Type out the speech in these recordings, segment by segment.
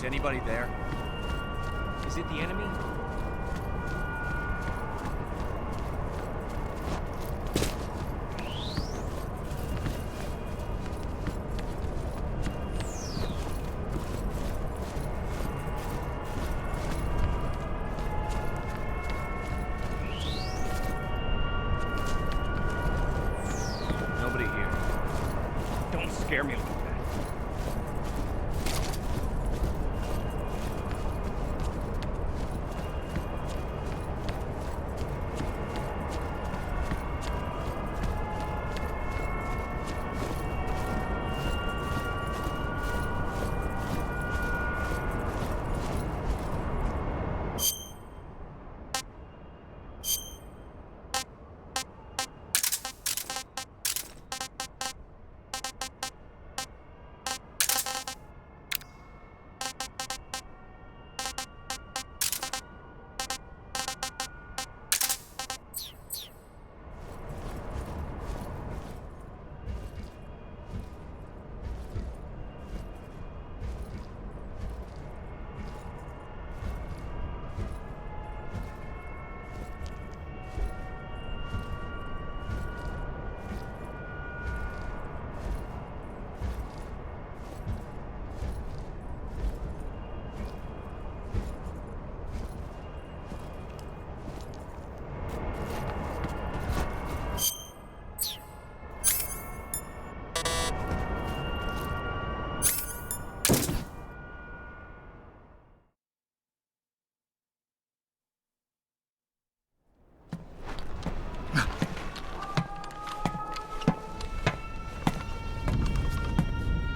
Is anybody there? Is it the enemy? Nobody here. Don't scare me like that.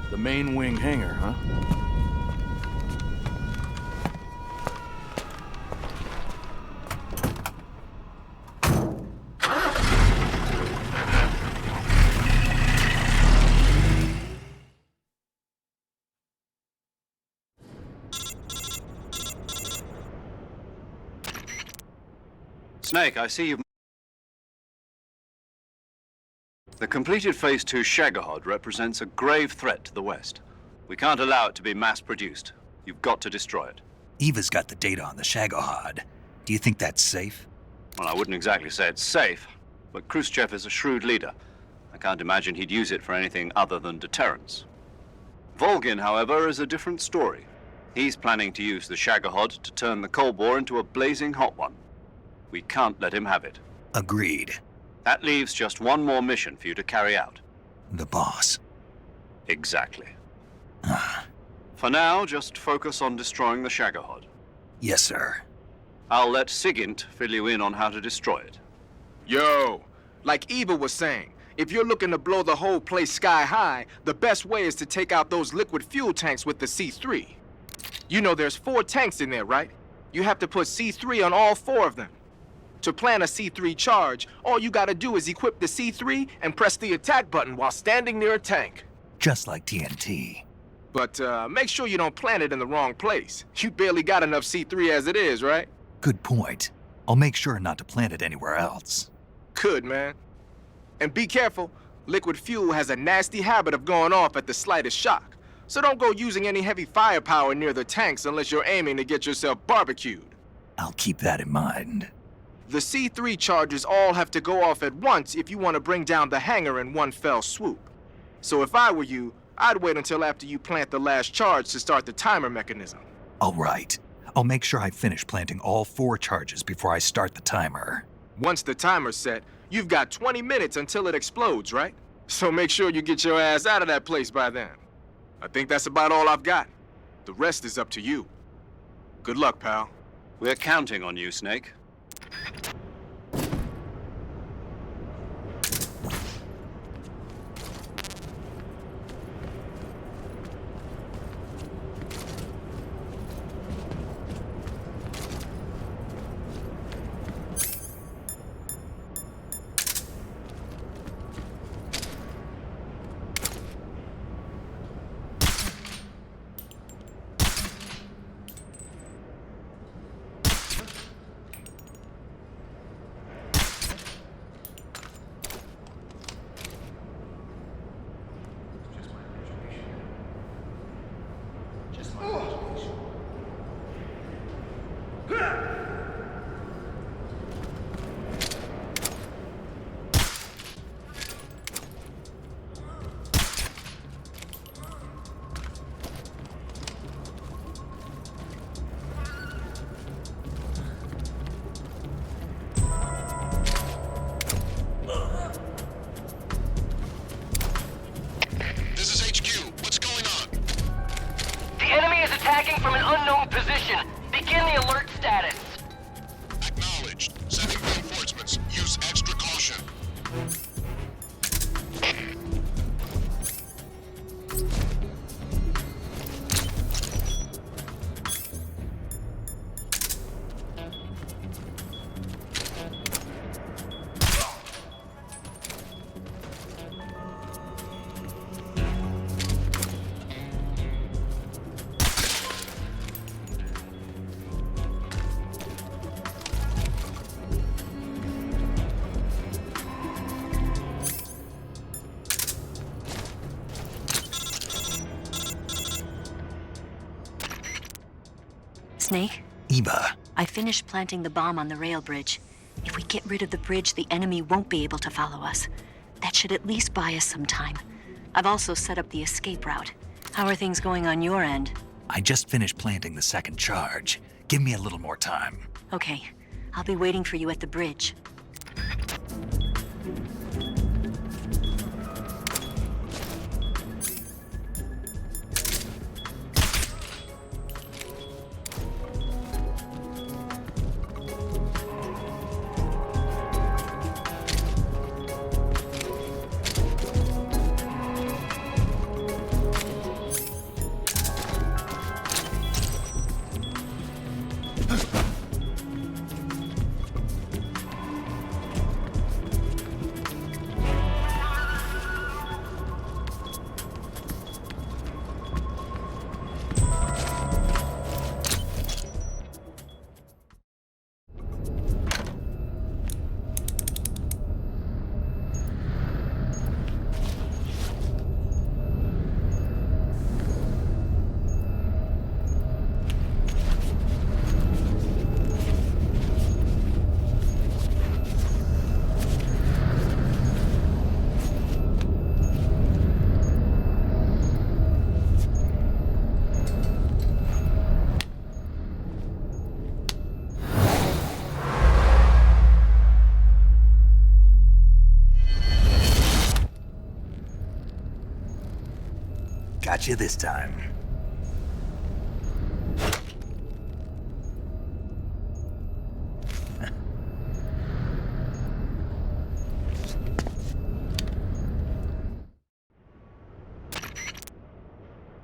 The main wing hangar, huh? Snake, I see you've... The completed Phase 2 Shagohod represents a grave threat to the West. We can't allow it to be mass-produced. You've got to destroy it. Eva's got the data on the Shagohod. Do you think that's safe? Well, I wouldn't exactly say it's safe, but Khrushchev is a shrewd leader. I can't imagine he'd use it for anything other than deterrence. Volgin, however, is a different story. He's planning to use the Shagohod to turn the Cold War into a blazing hot one. We can't let him have it. Agreed. That leaves just one more mission for you to carry out. The boss. Exactly. For now, just focus on destroying the Shagohod. Yes, sir. I'll let Sigint fill you in on how to destroy it. Yo, like Eva was saying, if you're looking to blow the whole place sky high, the best way is to take out those liquid fuel tanks with the C3. You know there's 4 tanks in there, right? You have to put C3 on all 4 of them. To plant a C3 charge, all you gotta do is equip the C3 and press the attack button while standing near a tank. Just like TNT. But make sure you don't plant it in the wrong place. You barely got enough C3 as it is, right? Good point. I'll make sure not to plant it anywhere else. Good, man. And be careful. Liquid fuel has a nasty habit of going off at the slightest shock. So don't go using any heavy firepower near the tanks unless you're aiming to get yourself barbecued. I'll keep that in mind. The C3 charges all have to go off at once if you want to bring down the hangar in one fell swoop. So if I were you, I'd wait until after you plant the last charge to start the timer mechanism. All right. I'll make sure I finish planting all 4 charges before I start the timer. Once the timer's set, you've got 20 minutes until it explodes, right? So make sure you get your ass out of that place by then. I think that's about all I've got. The rest is up to you. Good luck, pal. We're counting on you, Snake. unknown position. Begin the alert status. Acknowledged. Sending reinforcements. Use extra caution. Snake? Eva, I finished planting the bomb on the rail bridge. If we get rid of the bridge, the enemy won't be able to follow us. That should at least buy us some time. I've also set up the escape route. How are things going on your end? I just finished planting the second charge. Give me a little more time. Okay. I'll be waiting for you at the bridge. Got you this time.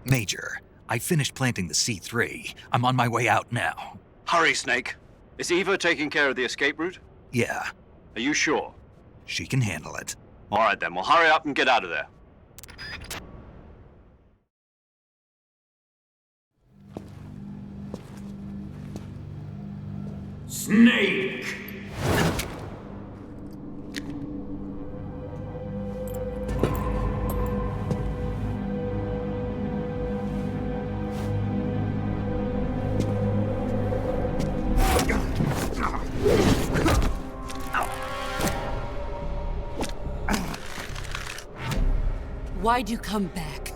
Major, I finished planting the C3. I'm on my way out now. Hurry, Snake. Is Eva taking care of the escape route? Yeah, Are you sure? she can handle it. All right then, well hurry up and get out of there. Snake! Why'd you come back?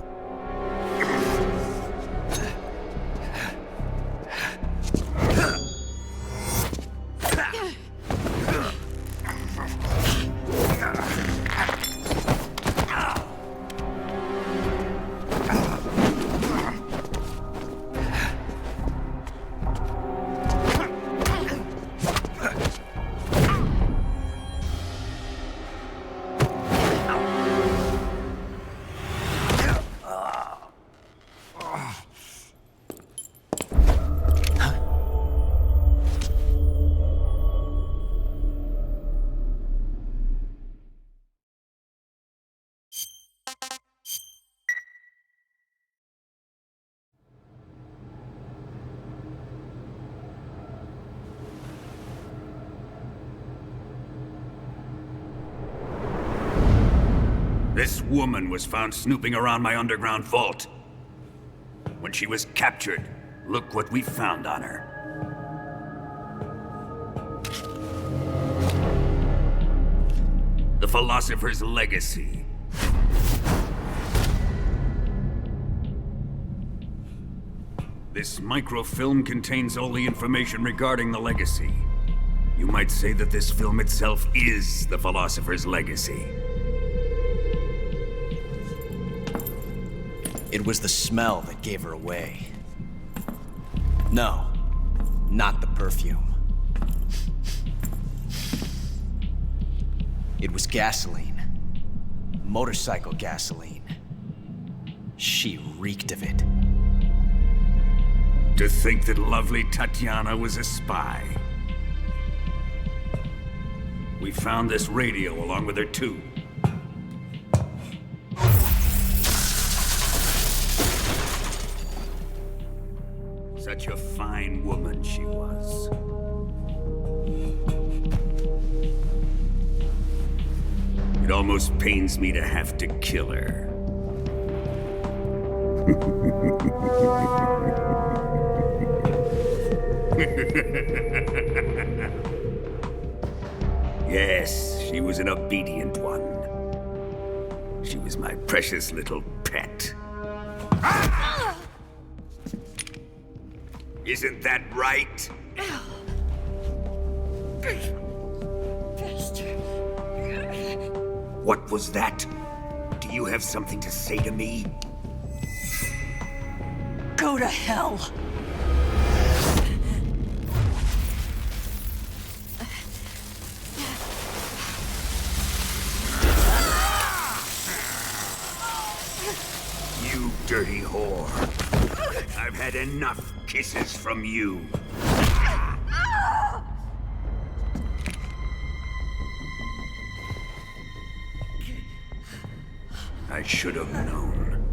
This woman was found snooping around my underground vault. When she was captured, look what we found on her. The Philosopher's Legacy. This microfilm contains all the information regarding the Legacy. You might say that this film itself is the Philosopher's Legacy. It was the smell that gave her away. No, not the perfume. It was gasoline. Motorcycle gasoline. She reeked of it. To think that lovely Tatiana was a spy. We found this radio along with her too. Such a fine woman she was. It almost pains me to have to kill her. Yes, she was an obedient one. She was my precious little pet. Isn't that right? What was that? Do you have something to say to me? Go to hell. You dirty whore. I've had enough kisses from you. I should have known.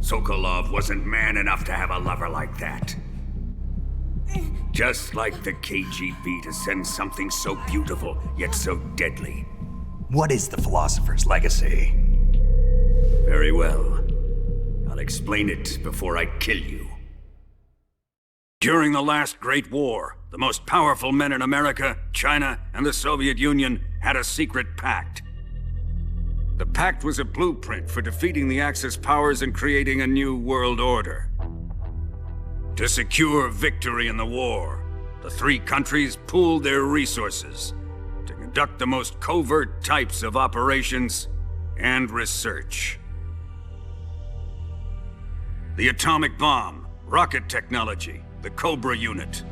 Sokolov wasn't man enough to have a lover like that. Just like the KGB to send something so beautiful, yet so deadly. What is the Philosopher's Legacy? Very well. I'll explain it before I kill you. During the last Great War, the most powerful men in America, China, and the Soviet Union had a secret pact. The pact was a blueprint for defeating the Axis powers and creating a new world order. To secure victory in the war, the three countries pooled their resources to conduct the most covert types of operations and research. The atomic bomb, rocket technology, the Cobra unit.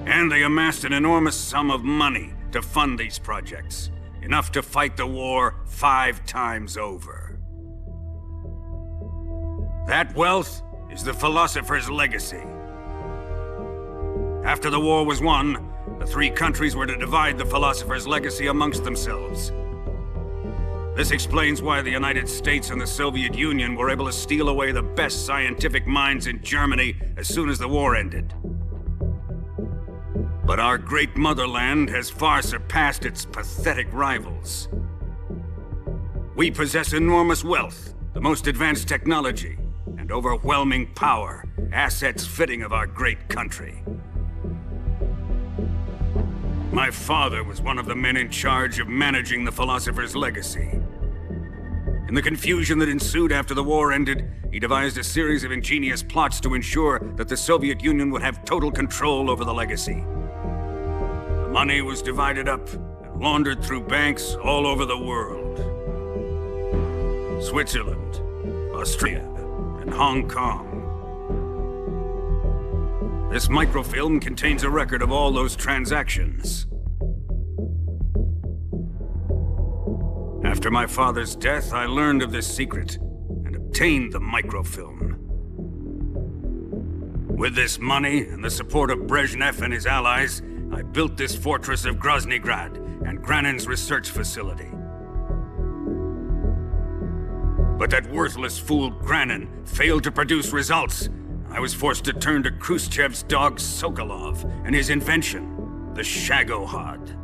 And they amassed an enormous sum of money to fund these projects. Enough to fight the war 5 times over. That wealth is the Philosopher's Legacy. After the war was won, the three countries were to divide the Philosopher's Legacy amongst themselves. This explains why the United States and the Soviet Union were able to steal away the best scientific minds in Germany as soon as the war ended. But our great motherland has far surpassed its pathetic rivals. We possess enormous wealth, the most advanced technology, and overwhelming power, assets fitting of our great country. My father was one of the men in charge of managing the Philosopher's Legacy. In the confusion that ensued after the war ended, he devised a series of ingenious plots to ensure that the Soviet Union would have total control over the legacy. The money was divided up and laundered through banks all over the world. Switzerland, Austria, and Hong Kong. This microfilm contains a record of all those transactions. After my father's death, I learned of this secret and obtained the microfilm. With this money and the support of Brezhnev and his allies, I built this fortress of Groznygrad and Granin's research facility. But that worthless fool Granin failed to produce results. I was forced to turn to Khrushchev's dog Sokolov and his invention, the Shagohod.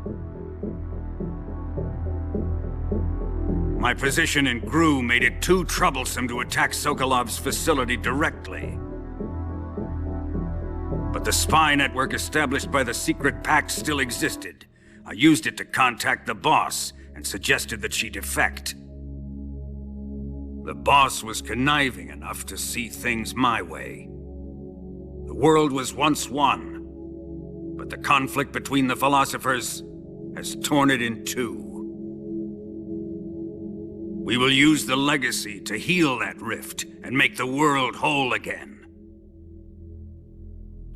My position in GRU made it too troublesome to attack Sokolov's facility directly. But the spy network established by the secret pact still existed. I used it to contact the boss and suggested that she defect. The boss was conniving enough to see things my way. The world was once one, but the conflict between the philosophers has torn it in two. We will use the legacy to heal that rift and make the world whole again.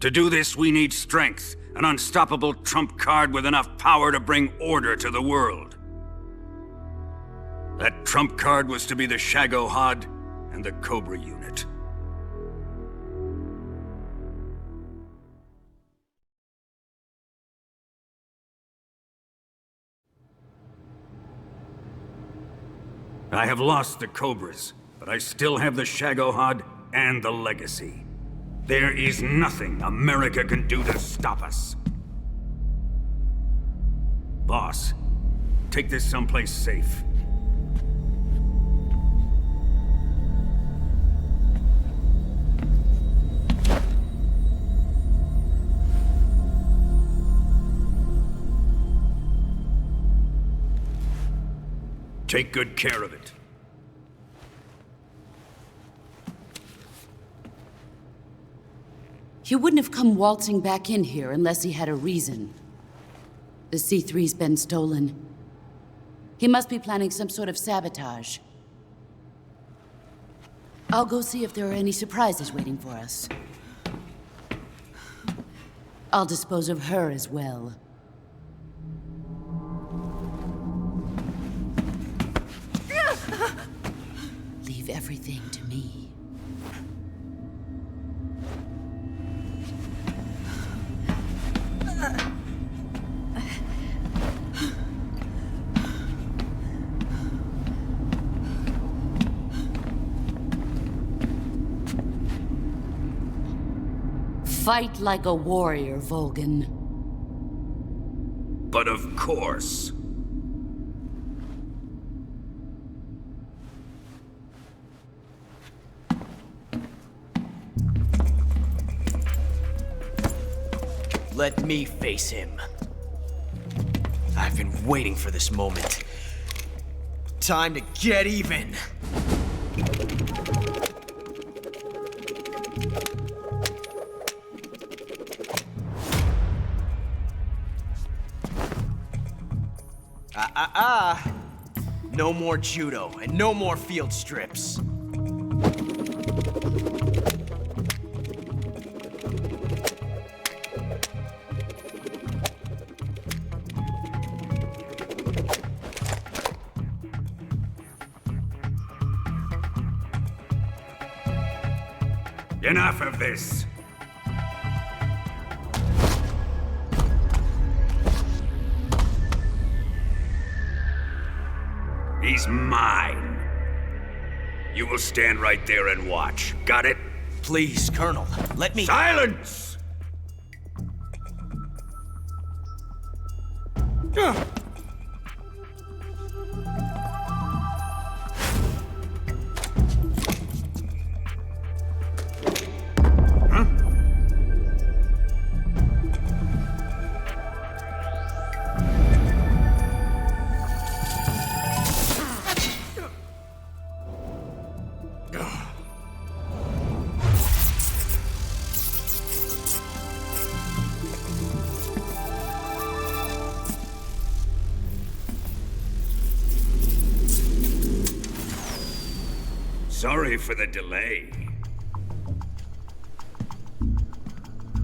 To do this, we need strength, an unstoppable trump card with enough power to bring order to the world. That trump card was to be the Shagohod and the Cobra unit. I have lost the Cobras, but I still have the Shagohod and the Legacy. There is nothing America can do to stop us. Boss, take this someplace safe. Take good care of it. He wouldn't have come waltzing back in here unless he had a reason. The C3's been stolen. He must be planning some sort of sabotage. I'll go see if there are any surprises waiting for us. I'll dispose of her as well. Leave everything to me. Fight like a warrior, Volgin. But of course. Let me face him. I've been waiting for this moment. Time to get even. No more judo, and no more field strips. Enough of this. He's mine. You will stand right there and watch. Got it? Please, Colonel, let me— Silence! Sorry for the delay.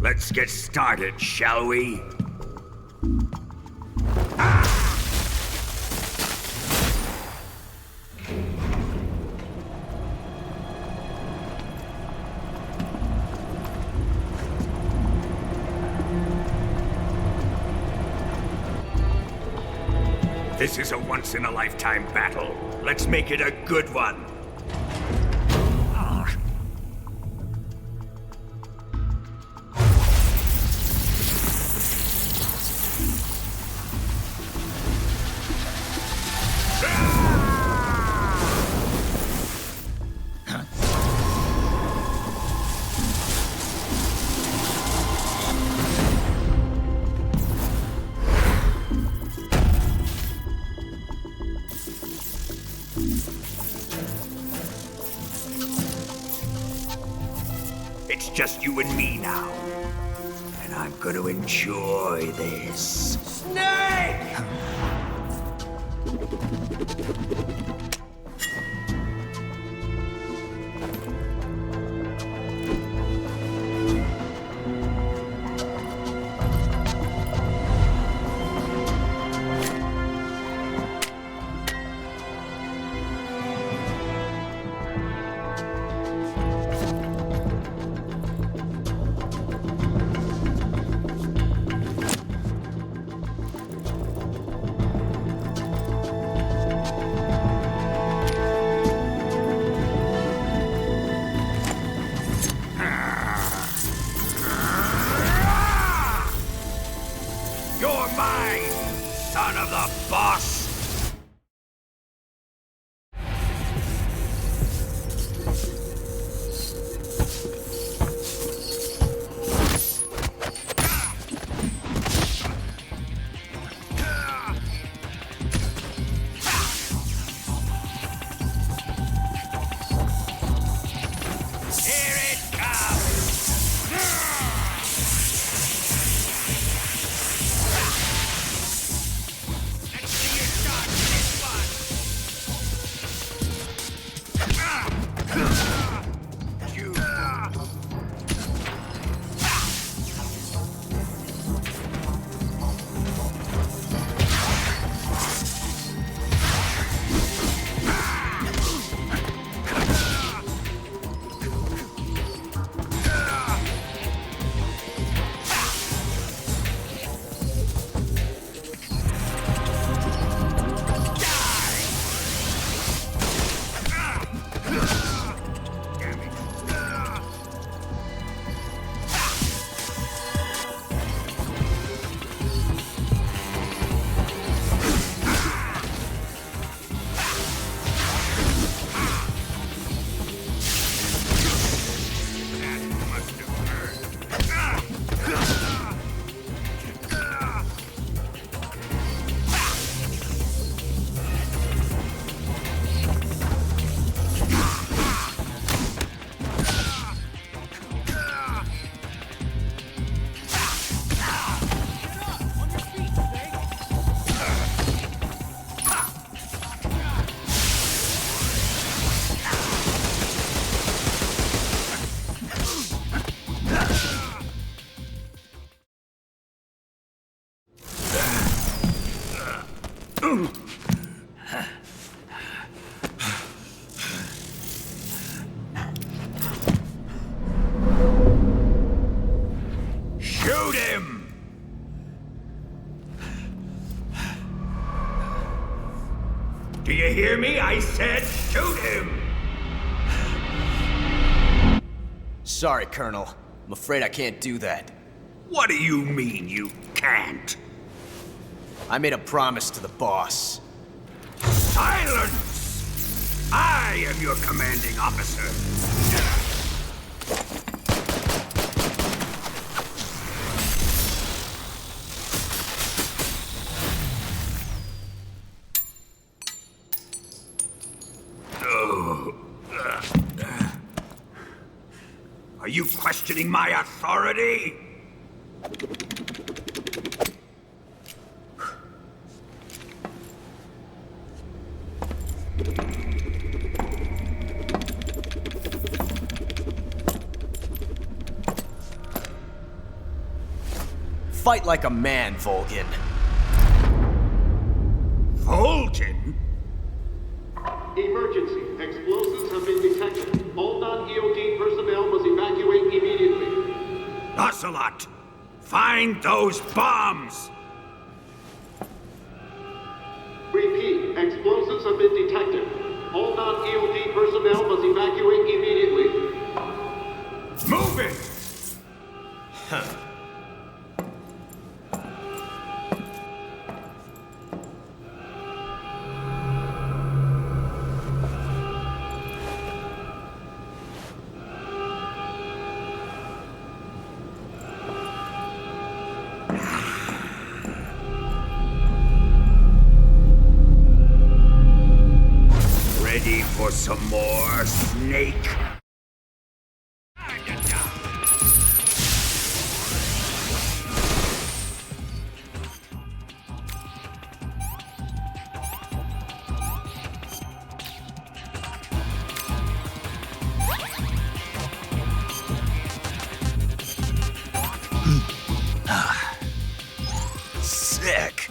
Let's get started, shall we? This is a once-in-a-lifetime battle. Let's make it a good one. It's just you and me now. And I'm gonna enjoy this. Snake! You're mine, son of the boss! Shoot him! Do you hear me? I said shoot him! Sorry, Colonel. I'm afraid I can't do that. What do you mean you can't? I made a promise to the boss. Silence! I am your commanding officer. Are you questioning my authority? Fight like a man, Volgin. Volgin? Emergency. Explosives have been detected. All non-EOD personnel must evacuate immediately. Ocelot, find those bombs! Repeat. Explosives have been detected. All non-EOD personnel must evacuate immediately. Move it! Huh. Ready for some more, Snake? Sick.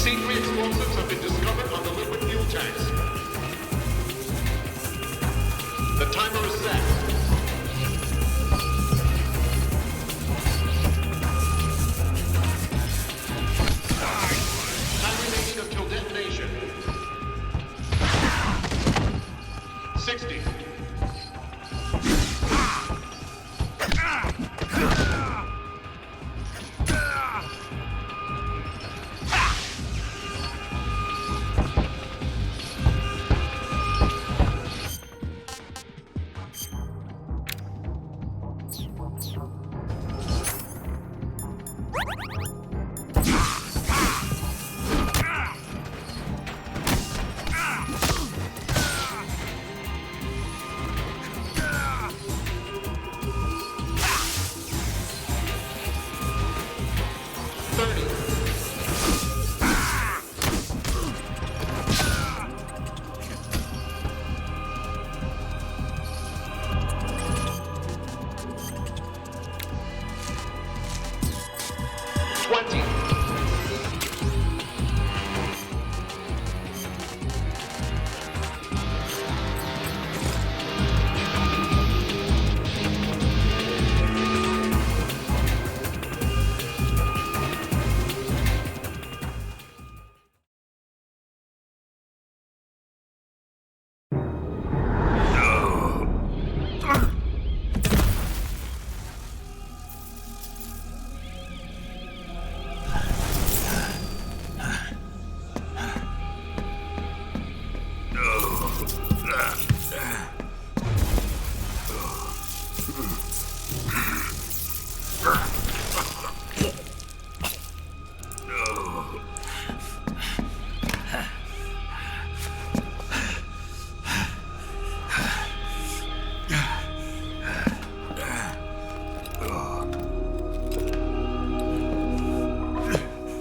C3 explosives have been discovered on the liquid fuel tanks. The timer is set. Time remaining until detonation. 60. 20.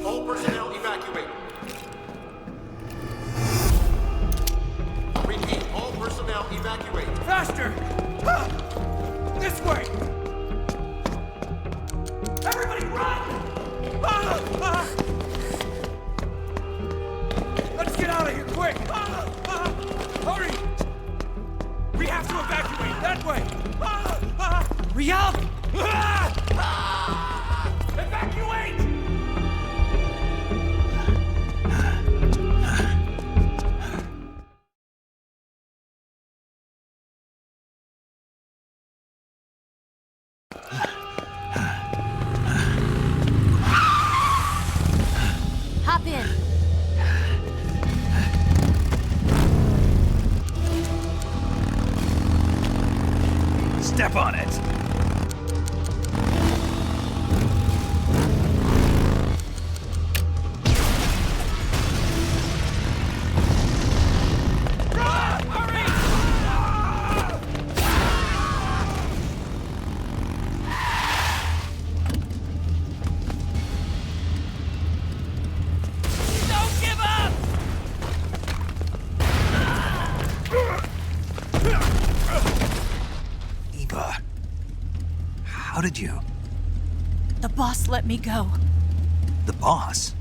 All personnel evacuate. Repeat, all personnel evacuate. Faster! Ah! This way! Everybody run! Ah! Ah! Let's get out of here quick! Ah! Ah! Hurry! We have to evacuate that way! Ah! Ah! Hurry up! Ah! Ah! Evacuate! Hop in. Step on it. Don't give up! Eva, how did you? The boss let me go. The boss?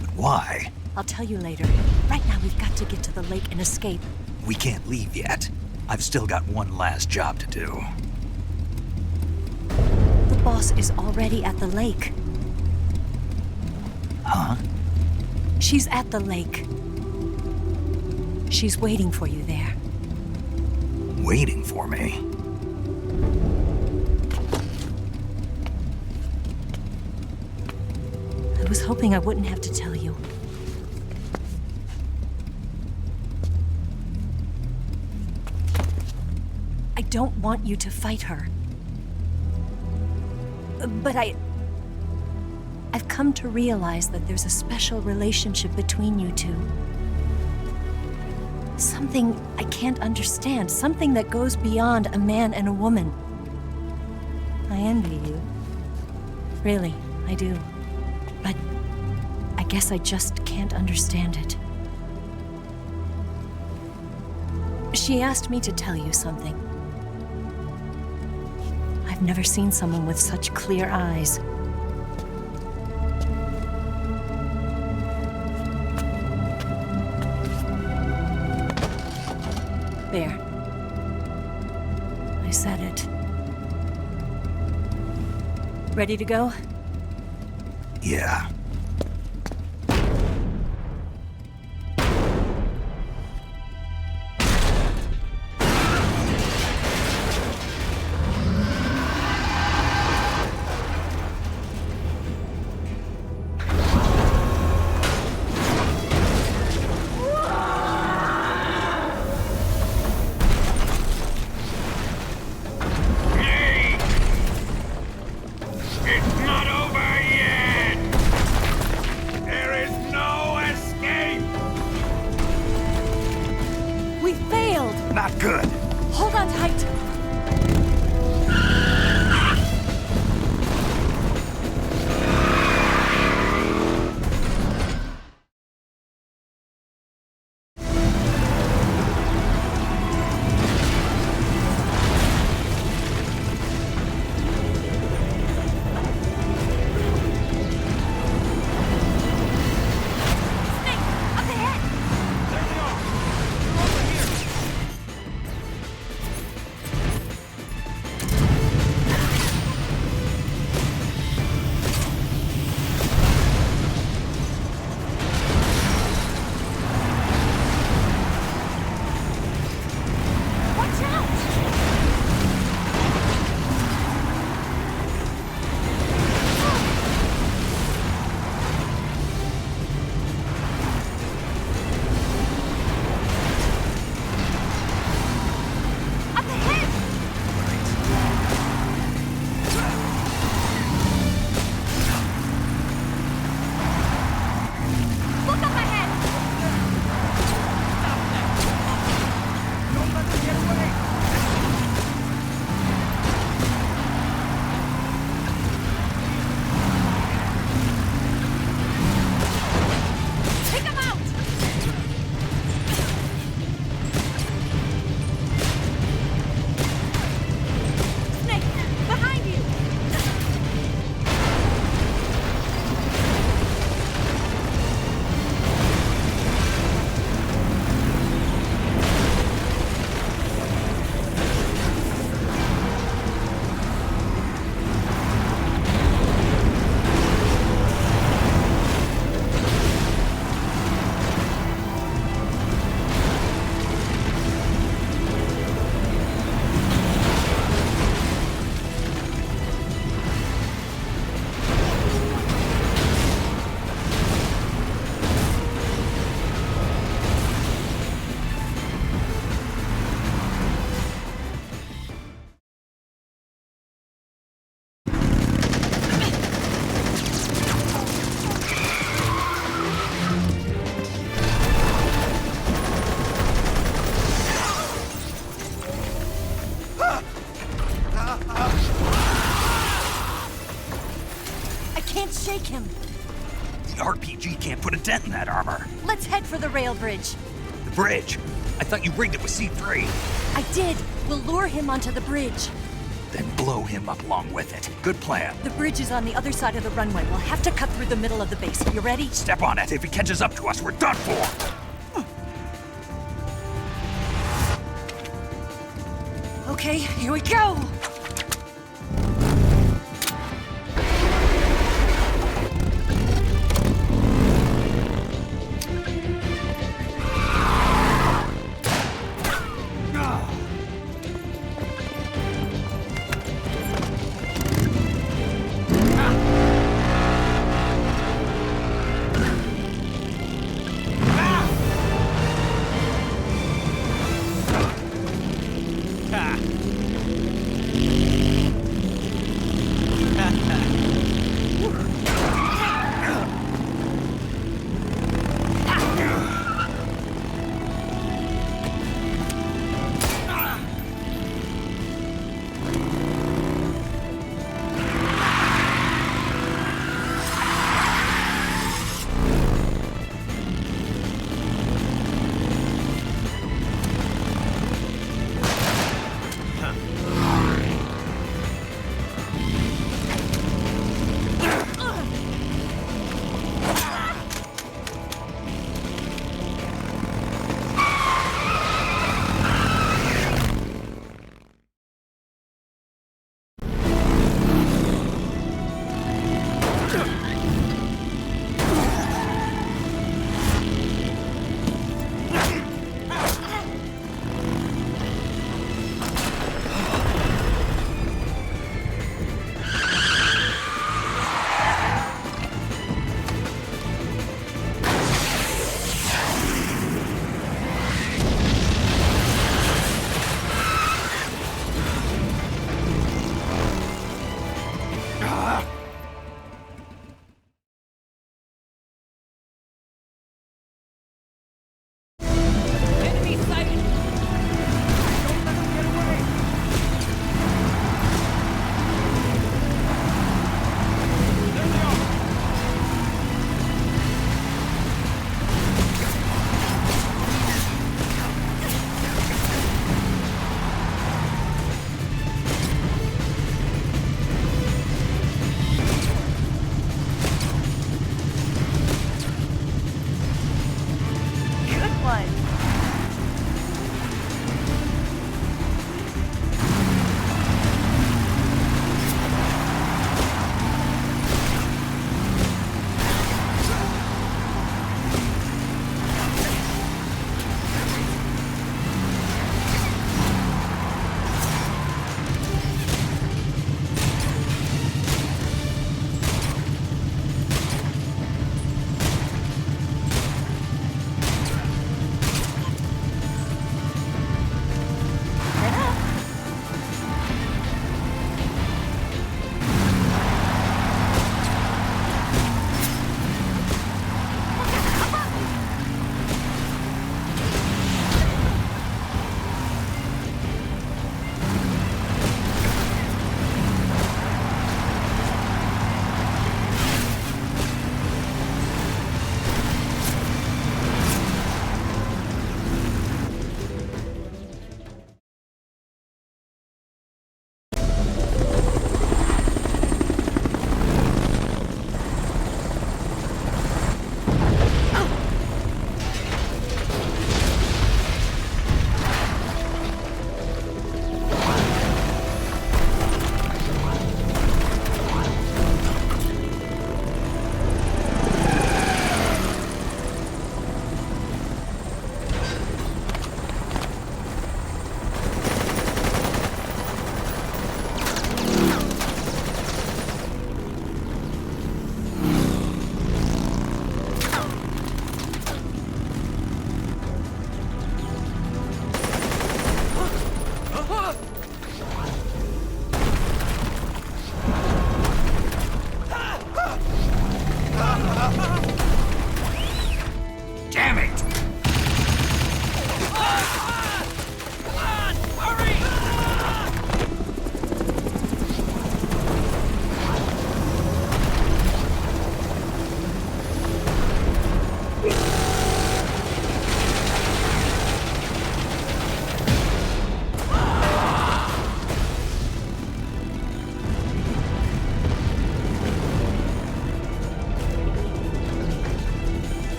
But why? I'll tell you later. Right now, we've got to get to the lake and escape. We can't leave yet. I've still got one last job to do. The boss is already at the lake. Huh? She's at the lake. She's waiting for you there. Waiting for me? I was hoping I wouldn't have to tell you. I don't want you to fight her. But I've come to realize that there's a special relationship between you two. Something I can't understand. Something that goes beyond a man and a woman. I envy you. Really, I do. But I guess I just can't understand it. She asked me to tell you something. I've never seen someone with such clear eyes. said it. Ready to go? Yeah. Not good. Hold on tight. Shake him. The RPG can't put a dent in that armor. Let's head for the rail bridge. The bridge? I thought you rigged it with C3. I did. We'll lure him onto the bridge. Then blow him up along with it. Good plan. The bridge is on the other side of the runway. We'll have to cut through the middle of the base. You ready? Step on it. If he catches up to us, we're done for. Okay, here we go.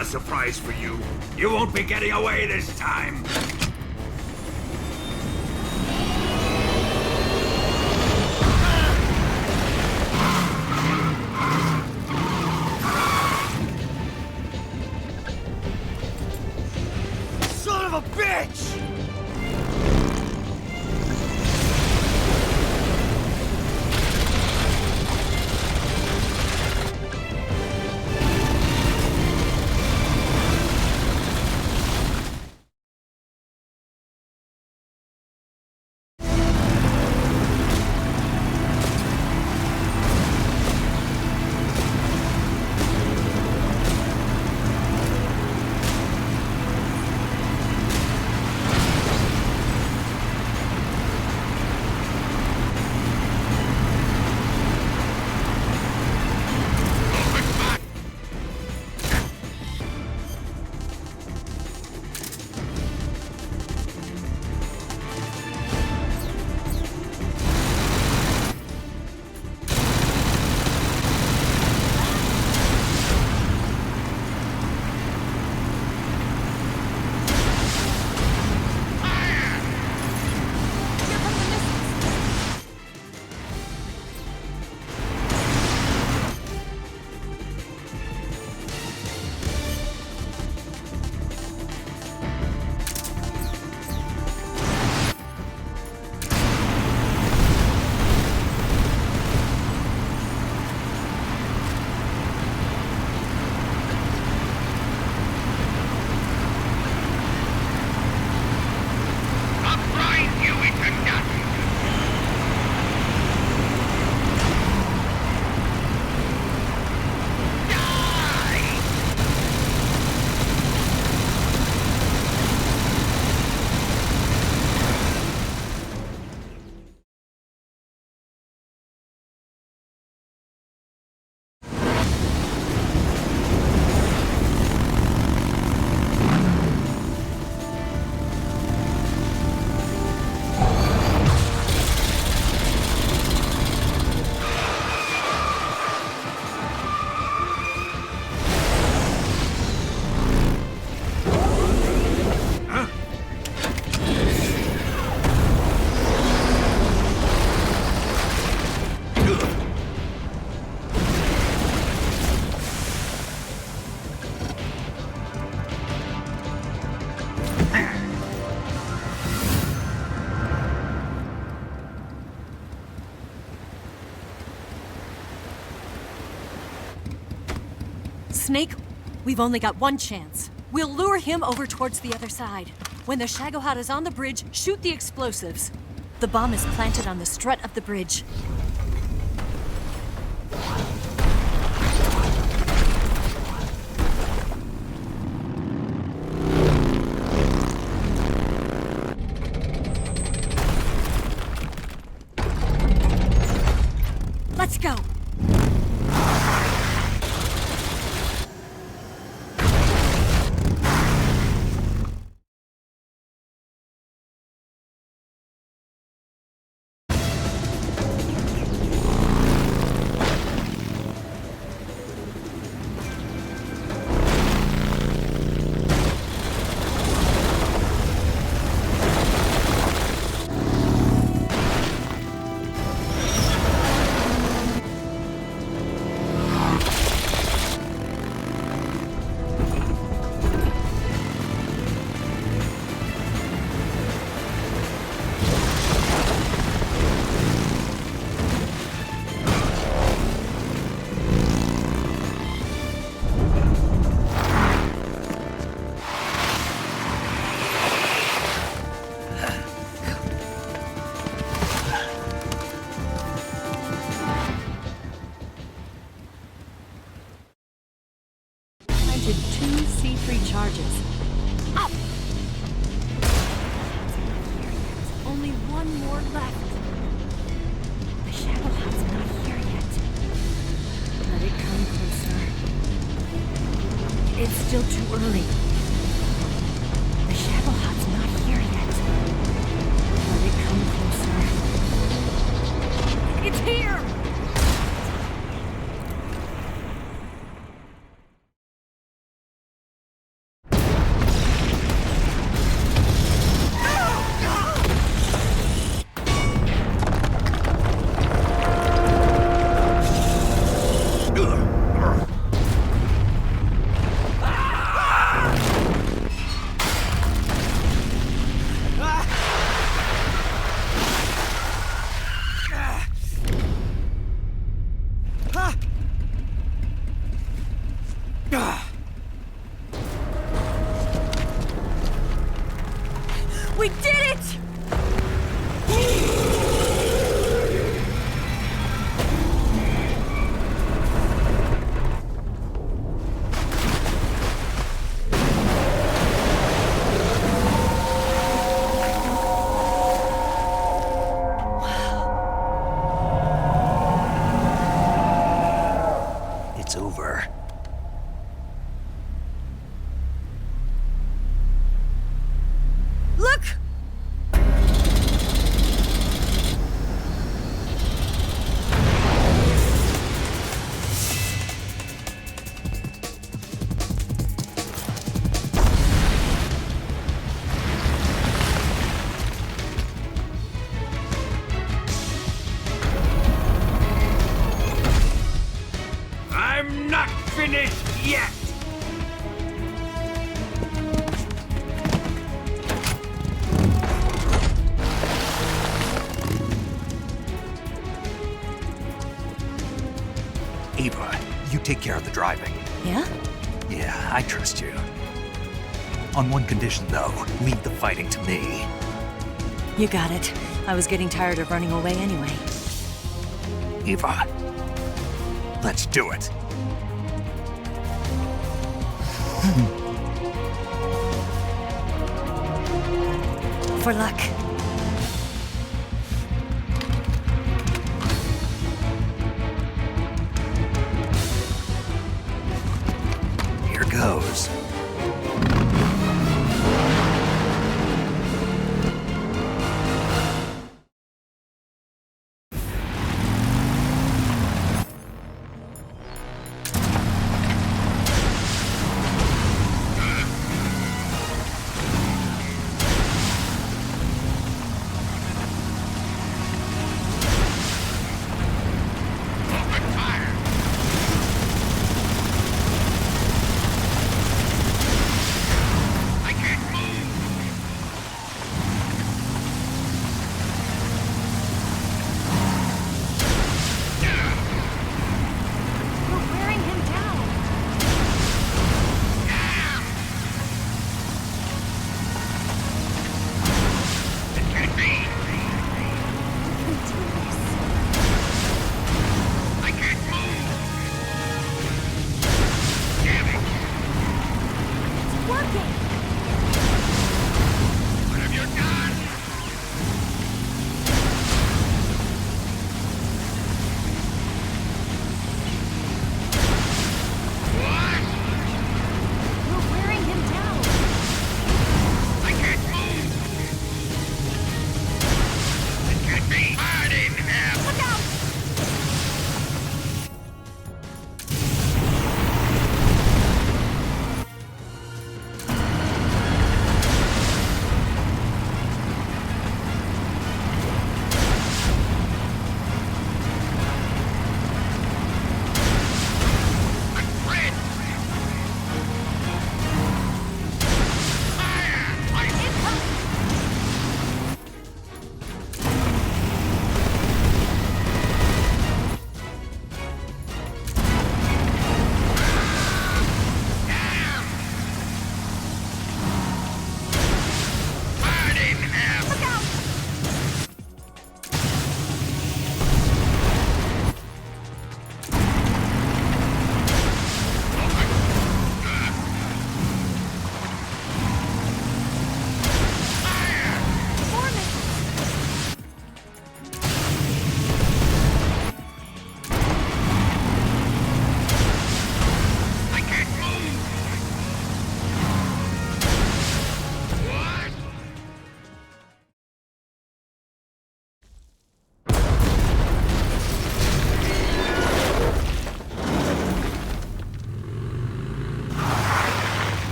got a surprise for you. You won't be getting away this time. Son of a bitch! Snake, we've only got one chance. We'll lure him over towards the other side. When the Shagohod is on the bridge, shoot the explosives. The bomb is planted on the strut of the bridge. Let's go! Planted 2 C3 charges. Up! Only one more left. The Shagohod's not here yet. Let it come closer. It's still too early. The Shagohod's not here yet. Let it come closer. It's here! It's over. Look! I'm not finished yet! Ava, you take care of the driving. Yeah? Yeah, I trust you. On one condition, though, leave the fighting to me. You got it. I was getting tired of running away anyway. Ava, let's do it. For luck. Here goes.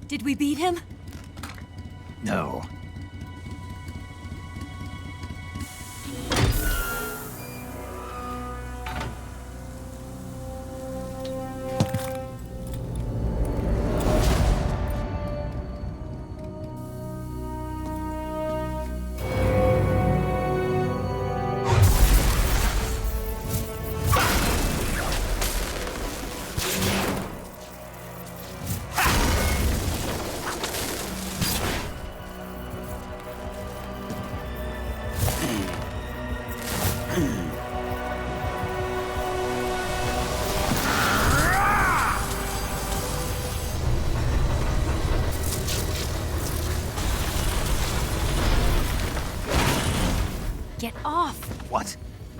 Did we beat him? No. Get off! What?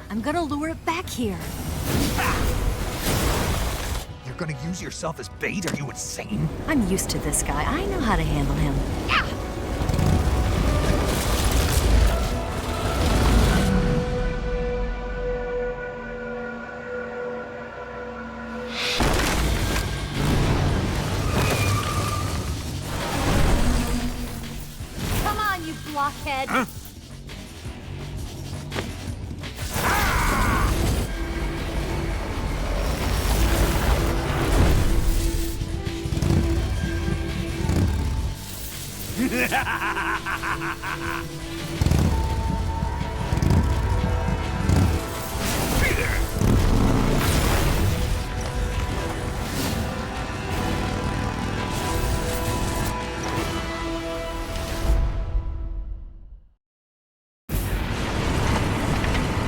I'm gonna lure it back here. You're gonna use yourself as bait? Are you insane? I'm used to this guy. I know how to handle him. Come on, you blockhead! Huh?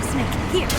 Snake, here!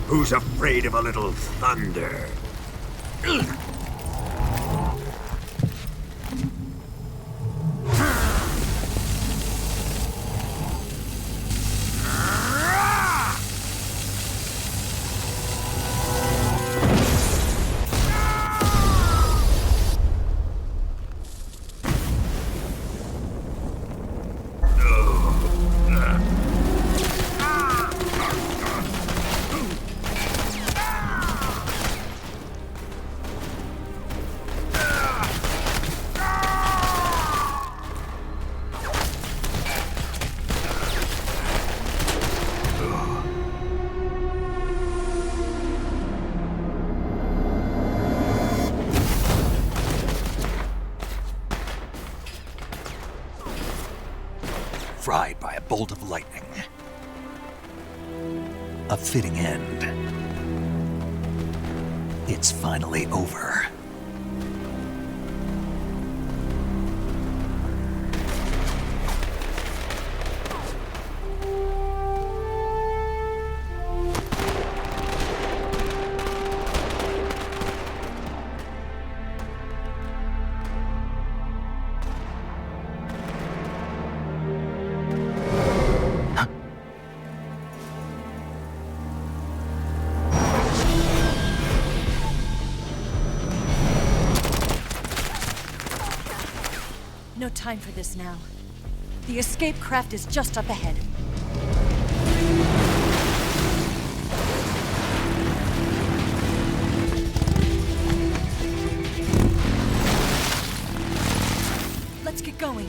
Who's afraid of a little thunder? Fried by a bolt of lightning. A fitting end. It's finally over. No time for this now. The escape craft is just up ahead. Let's get going.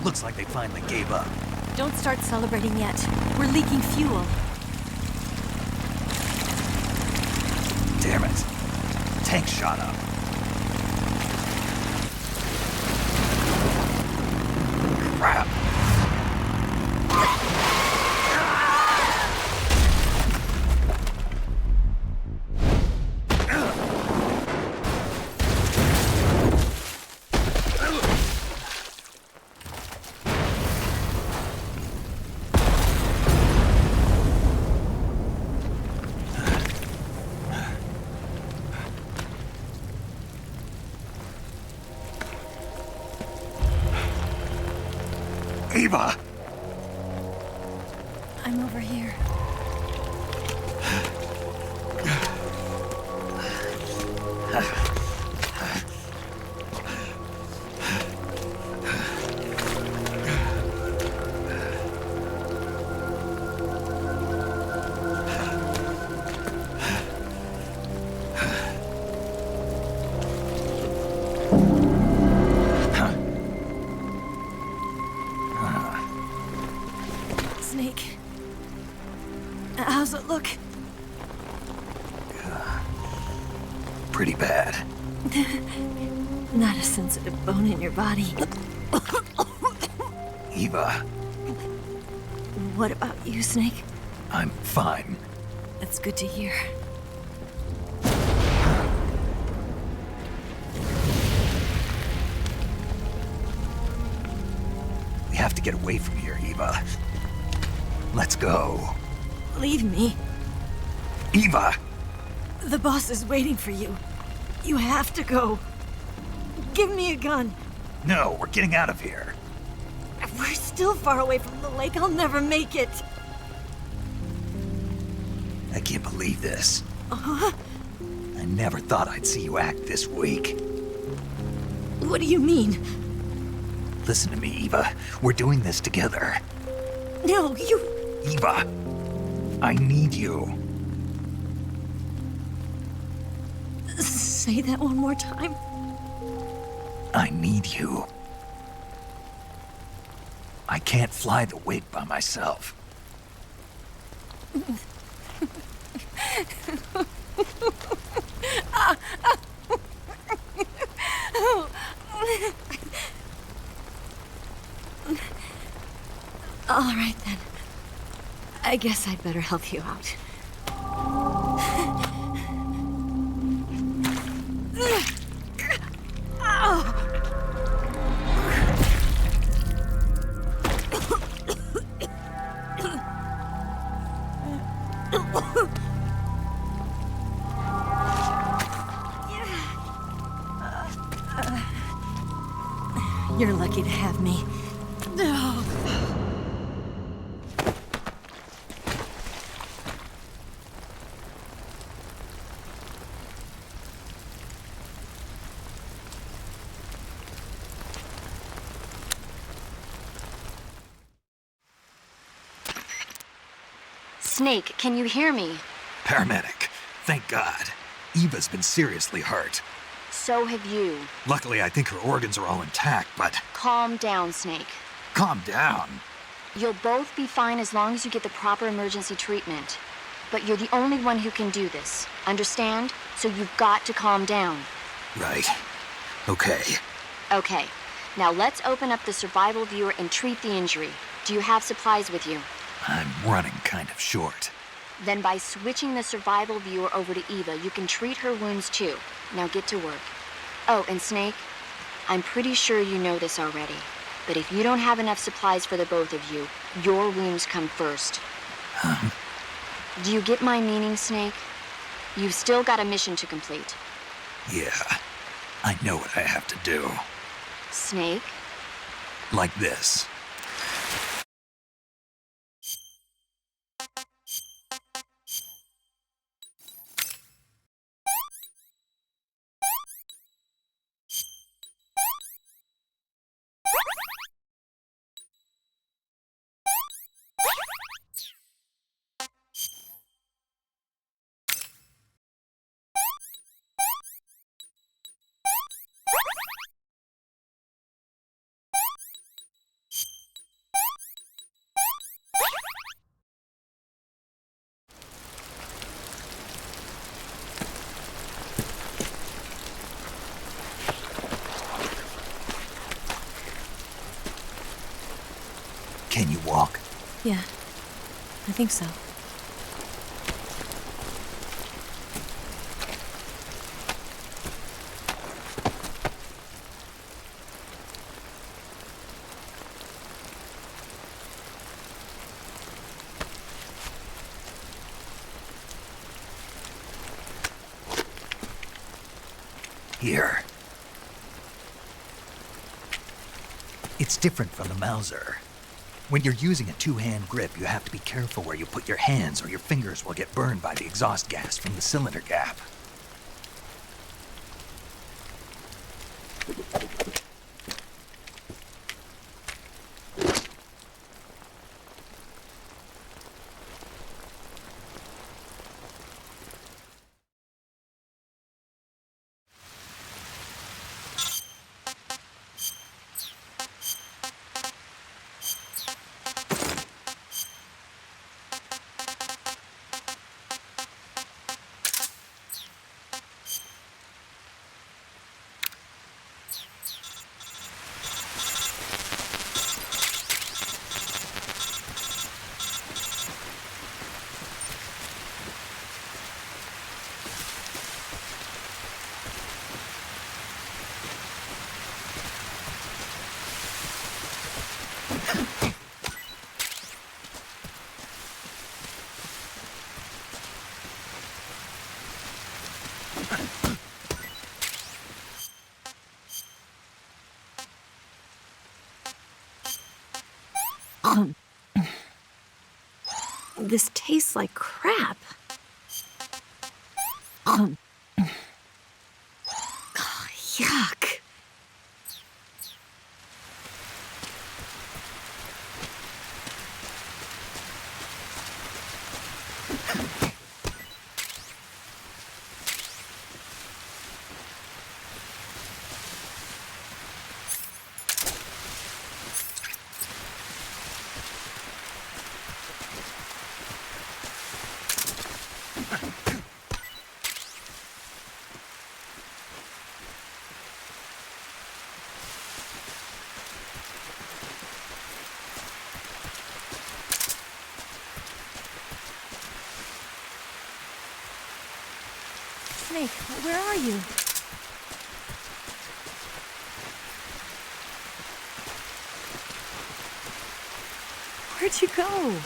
Looks like they finally gave up. Don't start celebrating yet. We're leaking fuel. Damn it. Tank shot up. Crap. Eva! I'm over here. Snake. How's it look? Pretty bad. Not a sensitive bone in your body. Eva, What about you, Snake? I'm fine. That's good to hear. We have to get away from here, Eva. Let's go. Leave me. Eva! The boss is waiting for you. You have to go. Give me a gun. No, we're getting out of here. We're still far away from the lake. I'll never make it. I can't believe this. I never thought I'd see you act this weak. What do you mean? Listen to me, Eva. We're doing this together. No, you... Eva, I need you. Say that one more time. I need you. I can't fly the wig by myself. All right, then. I guess I'd better help you out. You're lucky to have me. Snake, can you hear me? Paramedic. Thank God. Eva's been seriously hurt. So have you. Luckily, I think her organs are all intact, but... Calm down, Snake. Calm down. You'll both be fine as long as you get the proper emergency treatment. But you're the only one who can do this. Understand? So you've got to calm down. Right. Okay. Okay. Now let's open up the survival viewer and treat the injury. Do you have supplies with you? I'm running kind of short. Then by switching the survival viewer over to Eva, you can treat her wounds too. Now get to work. Oh, and Snake, I'm pretty sure you know this already, but if you don't have enough supplies for the both of you, your wounds come first. Do you get my meaning, Snake? You've still got a mission to complete. Yeah. I know what I have to do. Snake? Like this. Can you walk? Yeah, I think so. Here. It's different from the Mauser. When you're using a two-hand grip, you have to be careful where you put your hands or your fingers will get burned by the exhaust gas from the cylinder gap. This tastes like crap. Yuck. Snake, where are you? Where'd you go?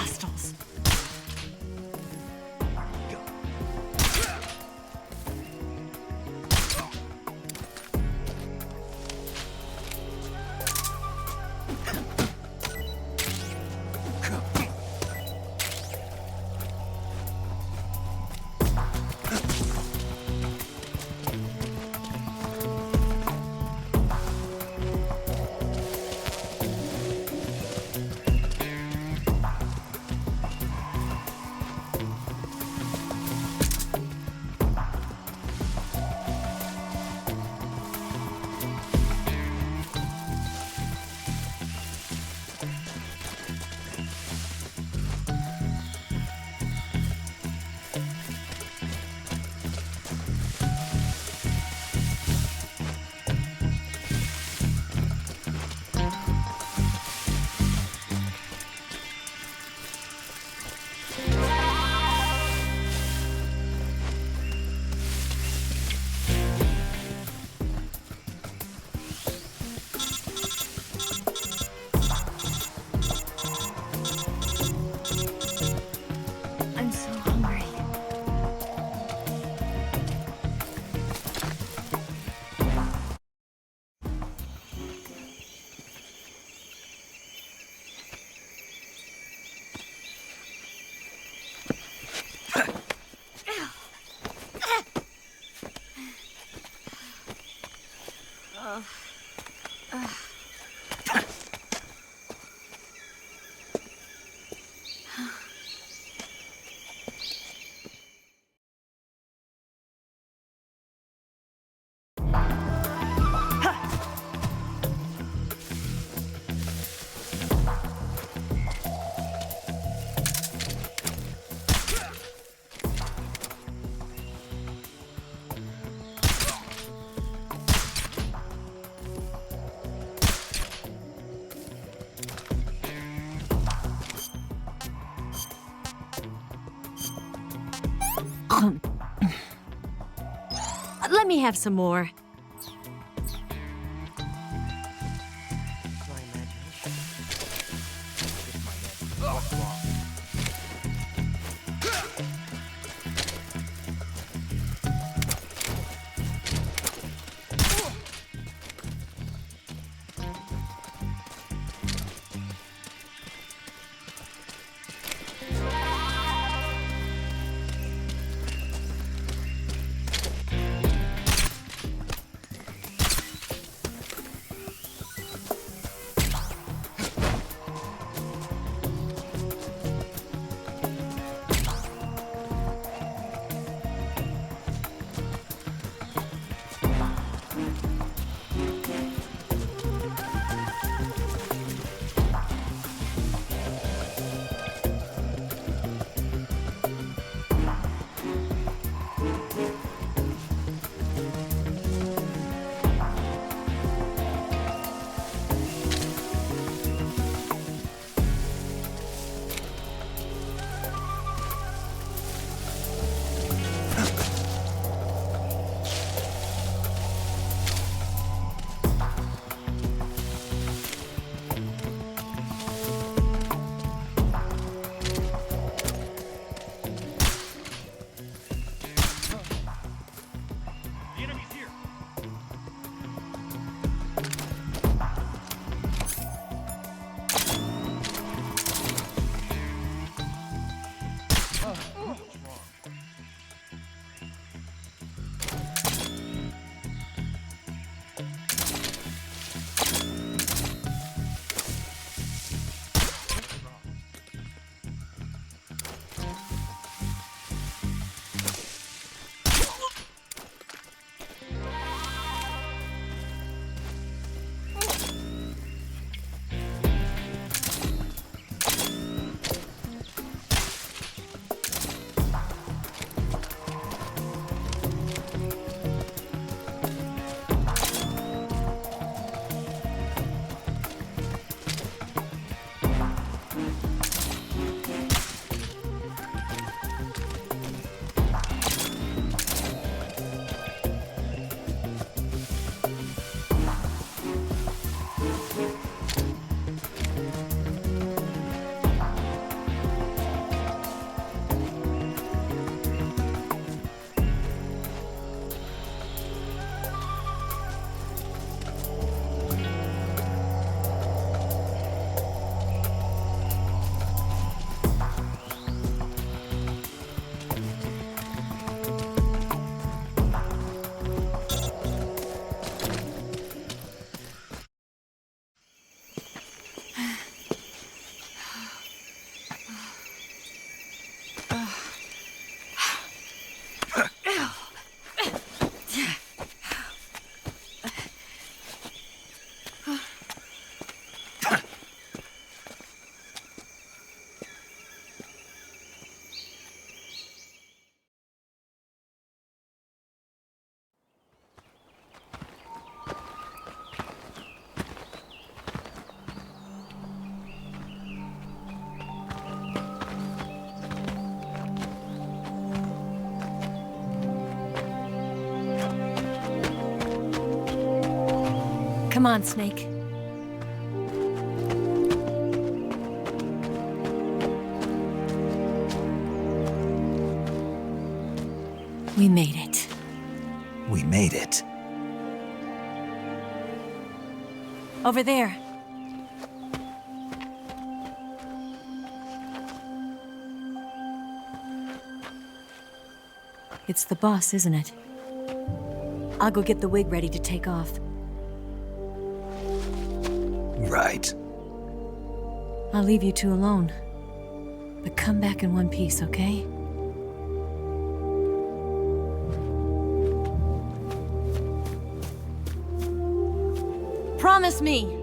Hostiles. I'm so hungry. Let me have some more. Come on, Snake. We made it. We made it. Over there. It's the boss, isn't it? I'll go get the wig ready to take off. Right. I'll leave you two alone. But come back in one piece, okay? Promise me!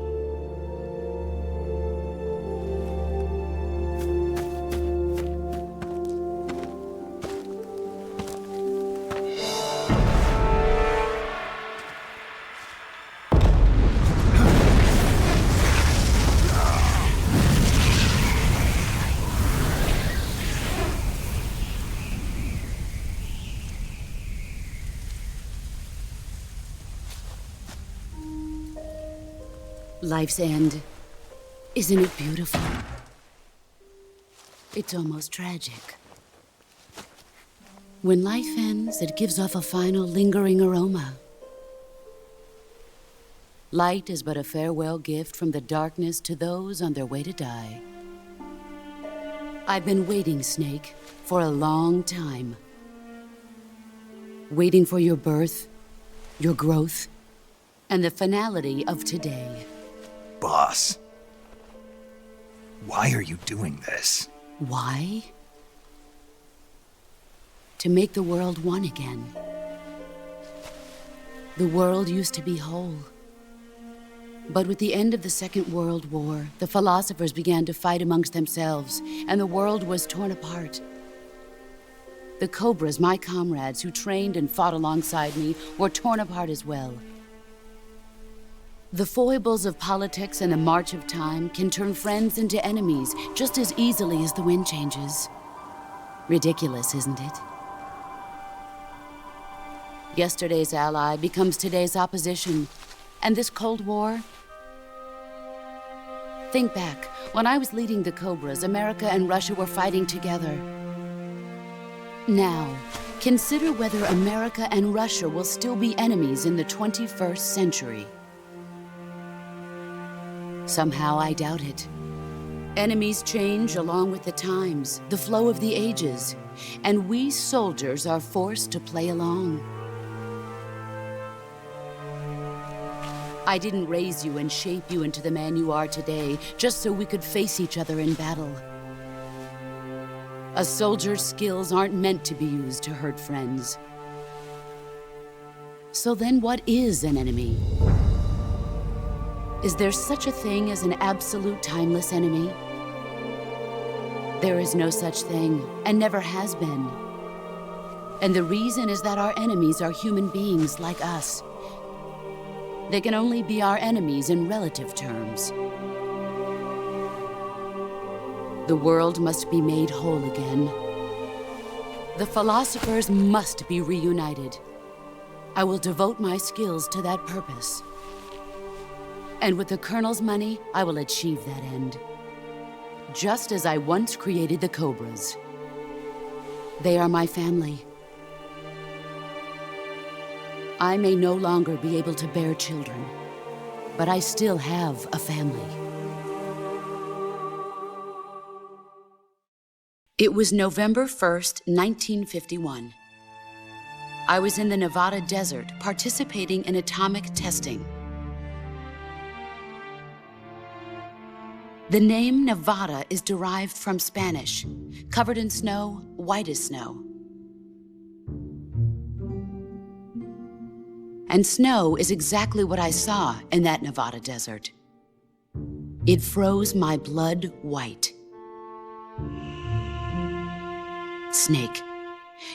Life's end. Isn't it beautiful? It's almost tragic. When life ends, it gives off a final lingering aroma. Light is but a farewell gift from the darkness to those on their way to die. I've been waiting, Snake, for a long time. Waiting for your birth, your growth, and the finality of today. Boss. Why are you doing this? Why? To make the world one again. The world used to be whole. But with the end of the Second World War, the philosophers began to fight amongst themselves, and the world was torn apart. The Cobras, my comrades who trained and fought alongside me, were torn apart as well. The foibles of politics and the march of time can turn friends into enemies just as easily as the wind changes. Ridiculous, isn't it? Yesterday's ally becomes today's opposition. And this Cold War? Think back. When I was leading the Cobras, America and Russia were fighting together. Now, consider whether America and Russia will still be enemies in the 21st century. Somehow I doubt it. Enemies change along with the times, the flow of the ages, and we soldiers are forced to play along. I didn't raise you and shape you into the man you are today just so we could face each other in battle. A soldier's skills aren't meant to be used to hurt friends. So then what is an enemy? Is there such a thing as an absolute timeless enemy? There is no such thing, and never has been. And the reason is that our enemies are human beings like us. They can only be our enemies in relative terms. The world must be made whole again. The philosophers must be reunited. I will devote my skills to that purpose. And with the Colonel's money, I will achieve that end. Just as I once created the Cobras. They are my family. I may no longer be able to bear children, but I still have a family. It was November 1st, 1951. I was in the Nevada desert participating in atomic testing. The name Nevada is derived from Spanish, covered in snow, white as snow. And snow is exactly what I saw in that Nevada desert. It froze my blood white. Snake,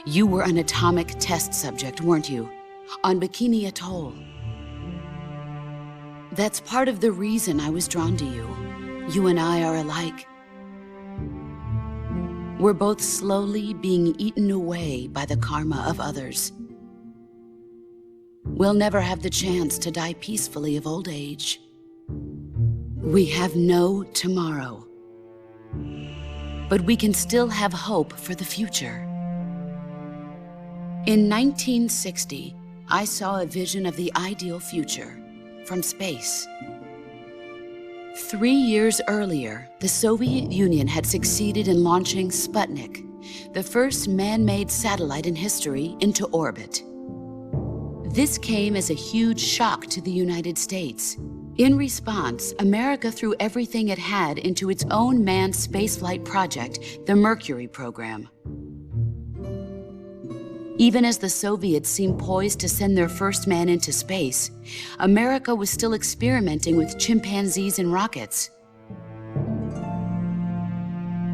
you were an atomic test subject, weren't you? On Bikini Atoll. That's part of the reason I was drawn to you. You and I are alike. We're both slowly being eaten away by the karma of others. we'll never have the chance to die peacefully of old age. We have no tomorrow. But we can still have hope for the future. In 1960, I saw a vision of the ideal future from space. 3 years earlier, the Soviet Union had succeeded in launching Sputnik, the first man-made satellite in history, into orbit. This came as a huge shock to the United States. In response, America threw everything it had into its own manned spaceflight project, the Mercury program. Even as the Soviets seemed poised to send their first man into space, America was still experimenting with chimpanzees and rockets.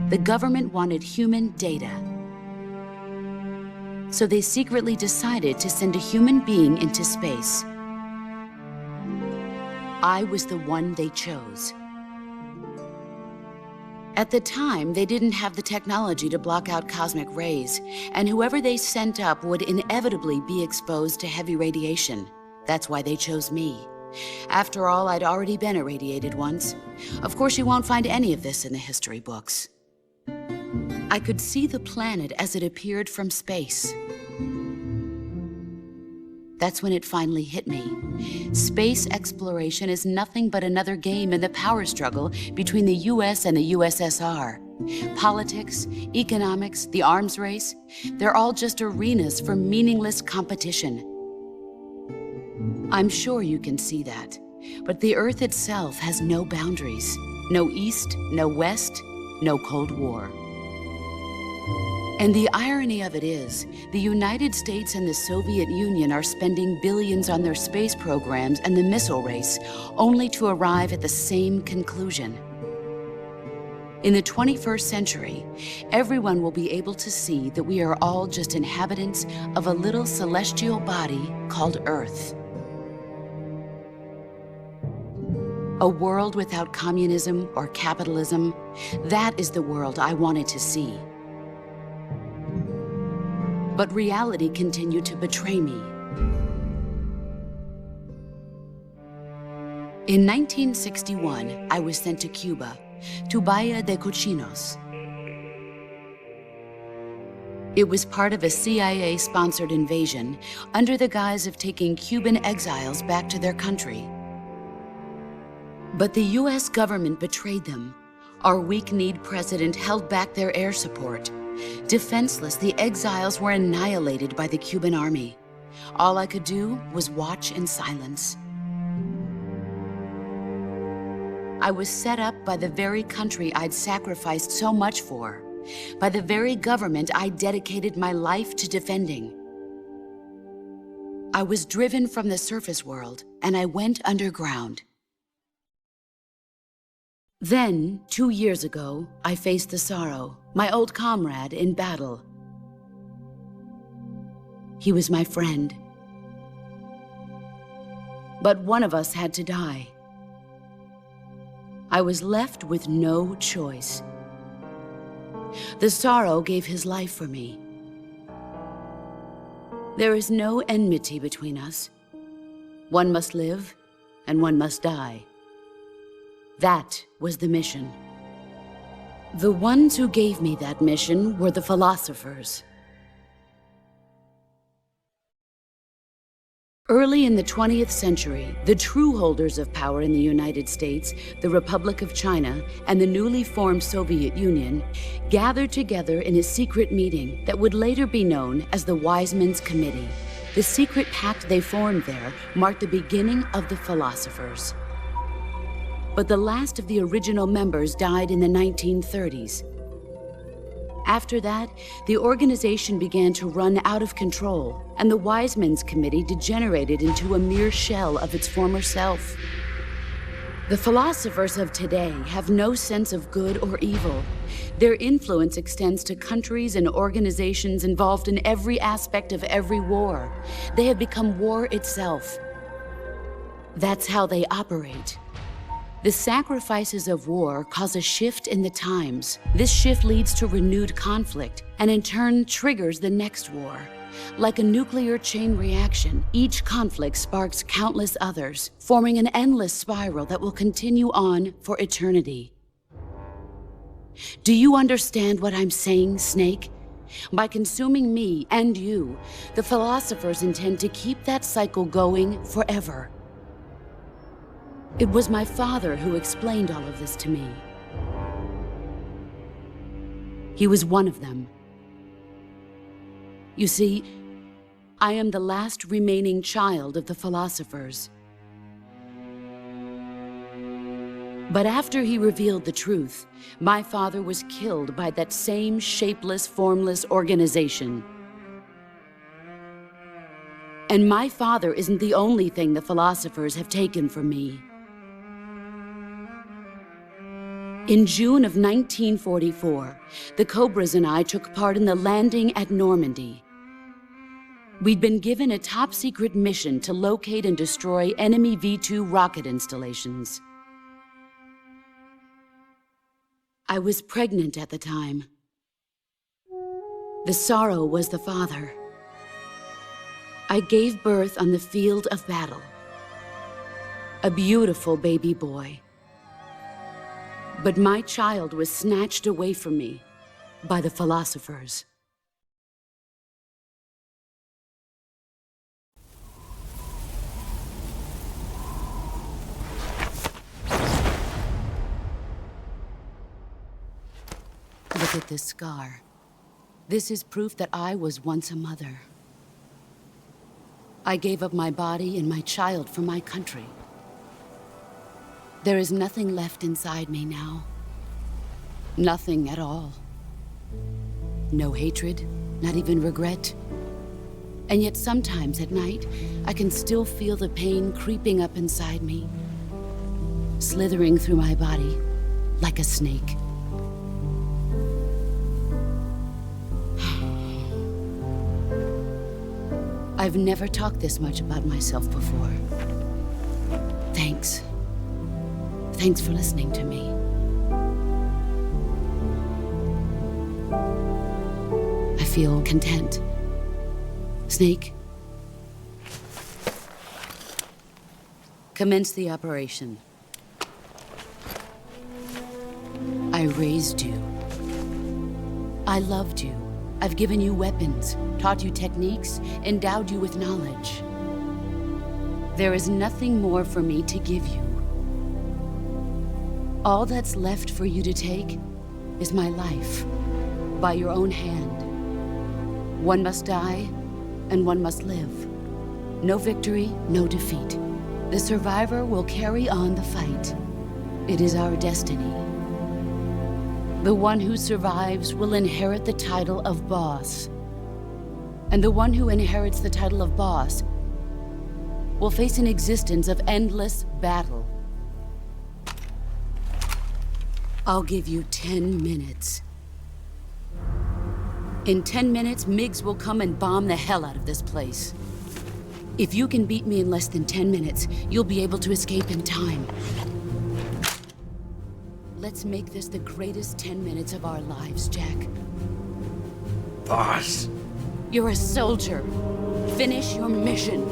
The government wanted human data. So they secretly decided to send a human being into space. I was the one they chose. At the time, they didn't have the technology to block out cosmic rays, and whoever they sent up would inevitably be exposed to heavy radiation. That's why they chose me. After all, I'd already been irradiated once. Of course, you won't find any of this in the history books. I could see the planet as it appeared from space. That's when it finally hit me. Space exploration is nothing but another game in the power struggle between the US and the USSR. Politics, economics, the arms race, they're all just arenas for meaningless competition. I'm sure you can see that, but the Earth itself has no boundaries. No East, no West, no Cold War. And the irony of it is, the United States and the Soviet Union are spending billions on their space programs and the missile race, only to arrive at the same conclusion. In the 21st century, everyone will be able to see that we are all just inhabitants of a little celestial body called Earth. A world without communism or capitalism, that is the world I wanted to see. But reality continued to betray me. In 1961, I was sent to Cuba, to Bahia de Cochinos. It was part of a CIA-sponsored invasion under the guise of taking Cuban exiles back to their country. But the US government betrayed them. Our weak-kneed president held back their air support. Defenseless, the exiles were annihilated by the Cuban army. All I could do was watch in silence. I was set up by the very country I'd sacrificed so much for, by the very government I dedicated my life to defending. I was driven from the surface world, and I went underground. Then, 2 years ago, I faced the Sorrow, my old comrade in battle. He was my friend. But one of us had to die. I was left with no choice. The Sorrow gave his life for me. There is no enmity between us. One must live, and one must die. That was the mission. The ones who gave me that mission were the philosophers. Early in the 20th century, the true holders of power in the United States, the Republic of China, and the newly formed Soviet Union gathered together in a secret meeting that would later be known as the Wise Men's Committee. The secret pact they formed there marked the beginning of the philosophers. But the last of the original members died in the 1930s. After that, the organization began to run out of control, and the Wise Men's Committee degenerated into a mere shell of its former self. The philosophers of today have no sense of good or evil. Their influence extends to countries and organizations involved in every aspect of every war. They have become war itself. That's how they operate. The sacrifices of war cause a shift in the times. This shift leads to renewed conflict, and in turn triggers the next war. Like a nuclear chain reaction, each conflict sparks countless others, forming an endless spiral that will continue on for eternity. Do you understand what I'm saying, Snake? By consuming me and you, the philosophers intend to keep that cycle going forever. It was my father who explained all of this to me. He was one of them. You see, I am the last remaining child of the philosophers. But after he revealed the truth, my father was killed by that same shapeless, formless organization. And my father isn't the only thing the philosophers have taken from me. In June of 1944, the Cobras and I took part in the landing at Normandy. We'd been given a top-secret mission to locate and destroy enemy V-2 rocket installations. I was pregnant at the time. The sorrow was the father. I gave birth on the field of battle. A beautiful baby boy. But my child was snatched away from me by the philosophers. Look at this scar. This is proof that I was once a mother. I gave up my body and my child for my country. There is nothing left inside me now. Nothing at all. No hatred, not even regret. And yet sometimes at night, I can still feel the pain creeping up inside me, slithering through my body like a snake. I've never talked this much about myself before. Thanks. Thanks for listening to me. I feel content. Snake, commence the operation. I raised you. I loved you. I've given you weapons, taught you techniques, endowed you with knowledge. There is nothing more for me to give you. All that's left for you to take is my life, by your own hand. One must die, and one must live. No victory, no defeat. The survivor will carry on the fight. It is our destiny. The one who survives will inherit the title of boss. And the one who inherits the title of boss will face an existence of endless battle. I'll give you 10 minutes. In 10 minutes, MiGs will come and bomb the hell out of this place. If you can beat me in less than 10 minutes, you'll be able to escape in time. Let's make this the greatest 10 minutes of our lives, Jack. Boss. You're a soldier. Finish your mission.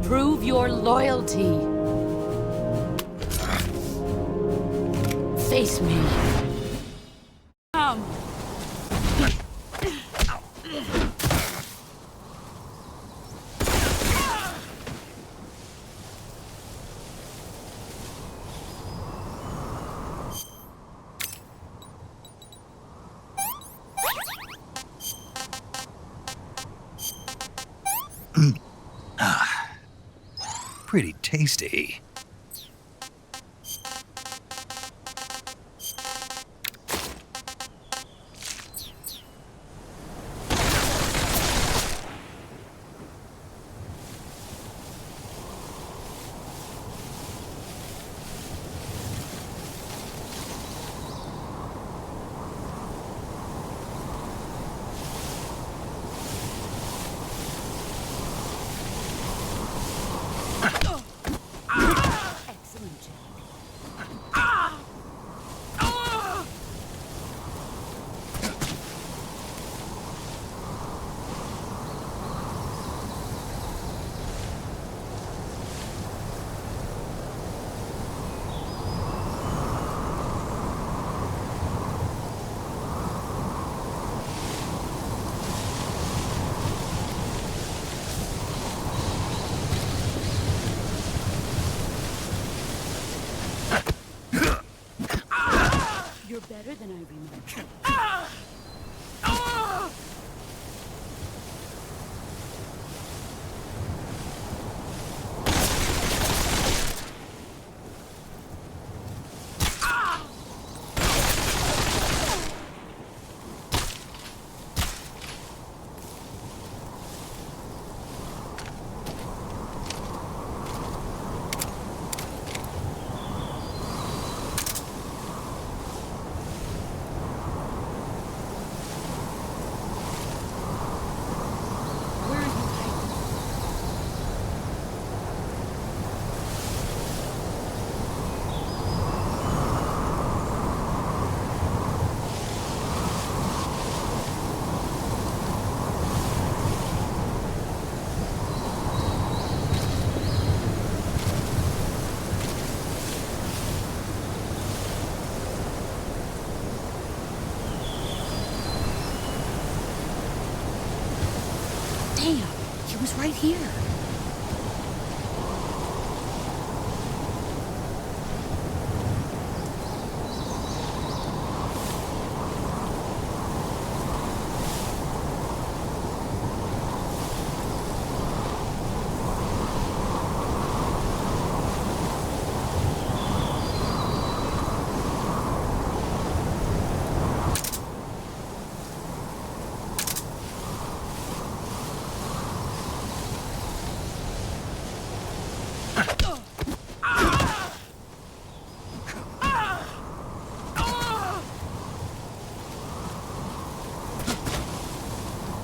Prove your loyalty. Face me. Pretty tasty. You're better than I remember. Damn, he was right here.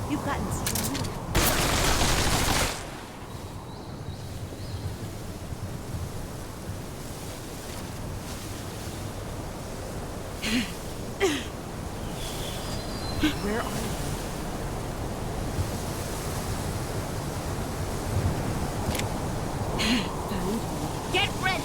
You've gotten stronger. Where are you? Get ready!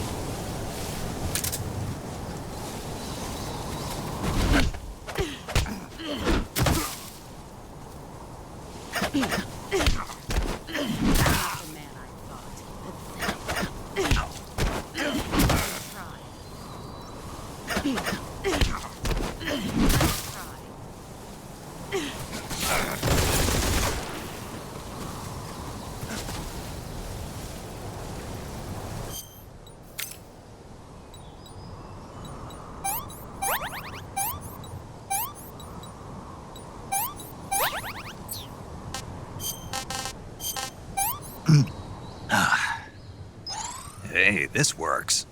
Hey, this works.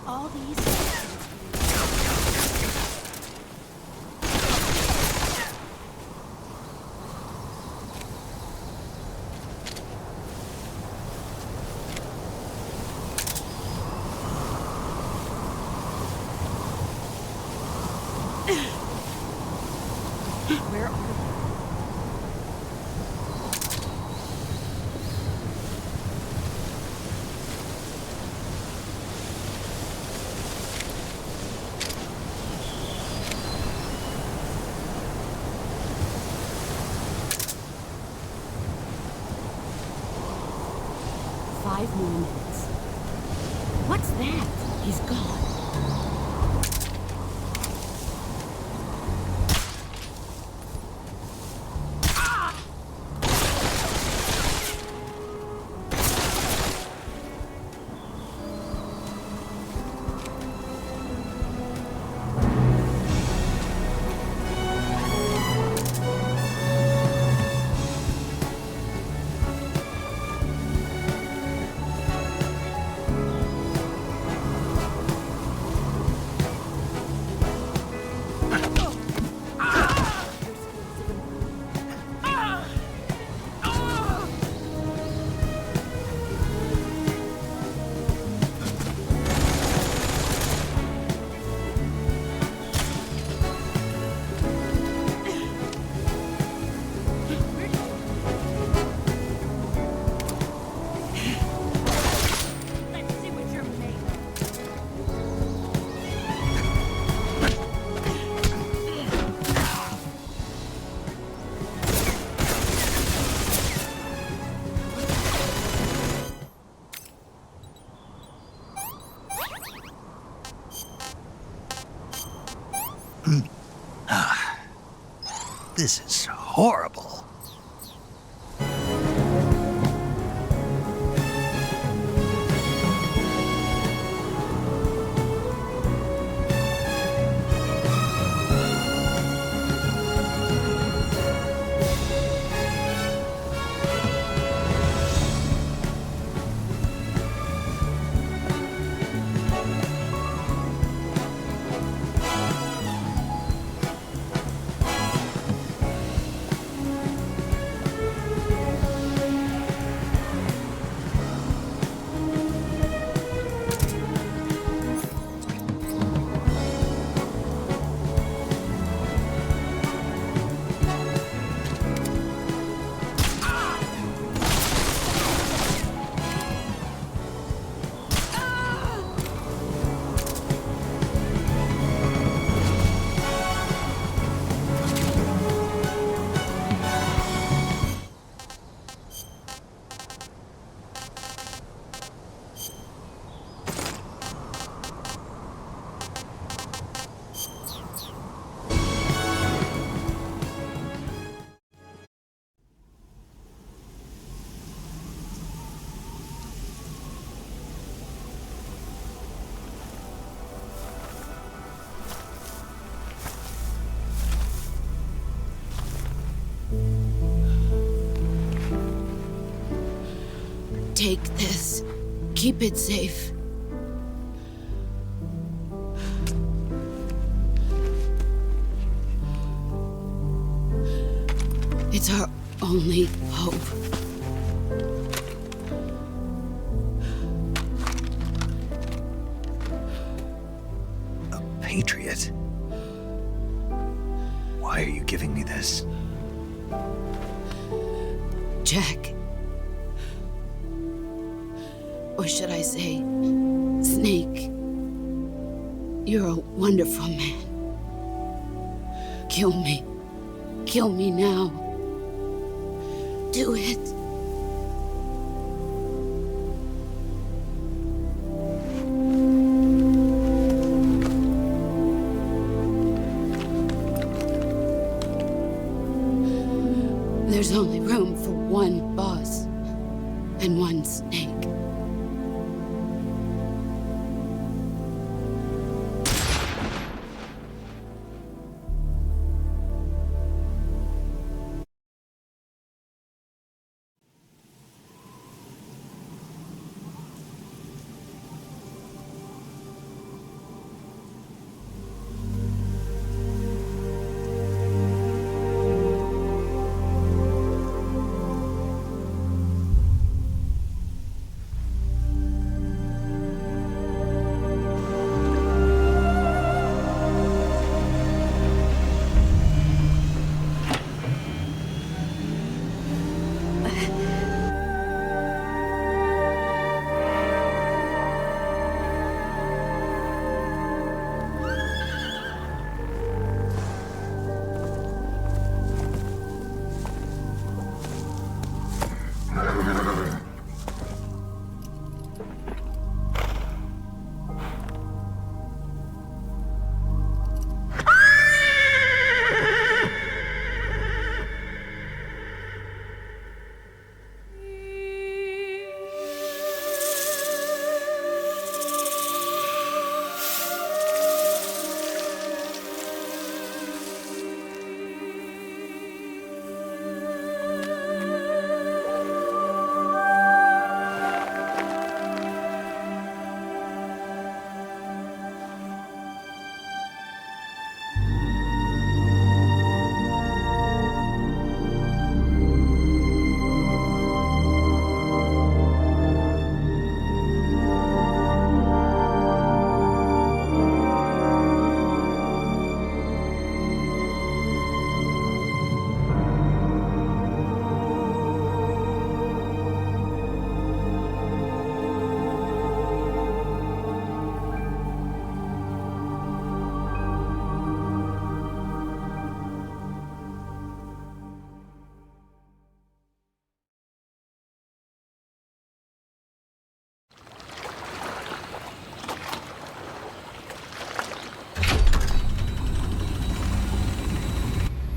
All these... Where are you? Five more minutes. What's that? He's gone. This is horrible. Take this. Keep it safe. It's our only hope. A patriot? Why are you giving me this? Jack. Or should I say, Snake. You're a wonderful man. Kill me. Kill me now. Do it. There's only room for one boss and one Snake.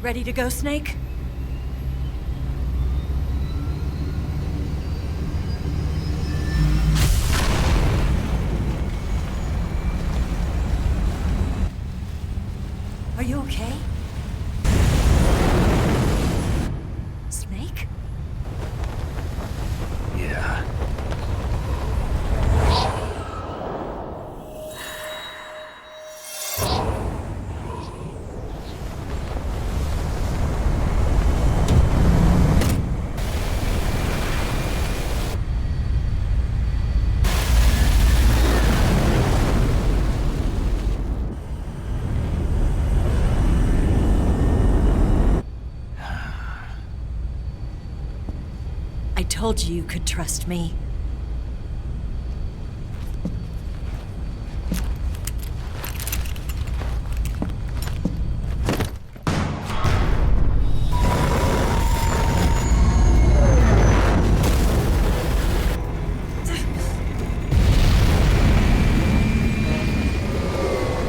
Ready to go, Snake? Are you okay? Snake? Yeah. I told you you could trust me.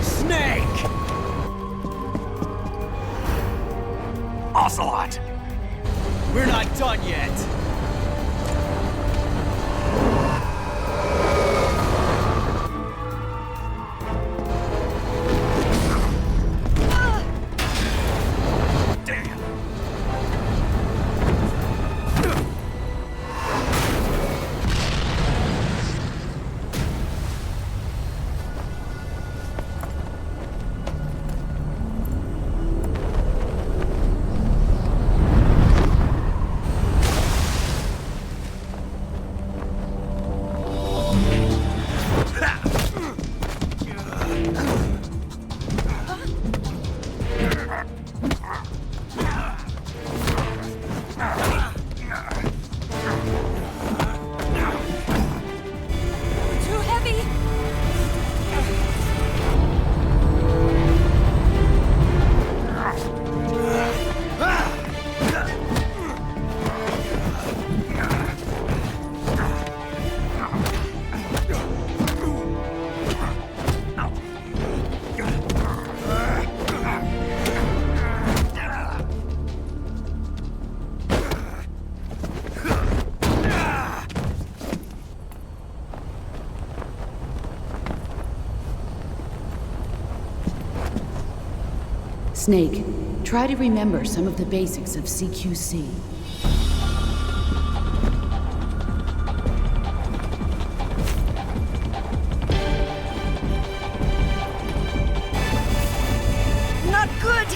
Snake! Ocelot! We're not done yet. Too heavy! Snake, try to remember some of the basics of CQC. Not good!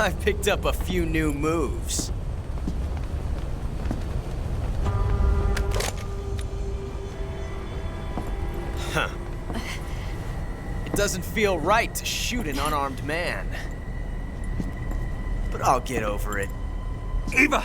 I picked up a few new moves. Huh. It doesn't feel right to shoot an unarmed man. But I'll get over it. Eva!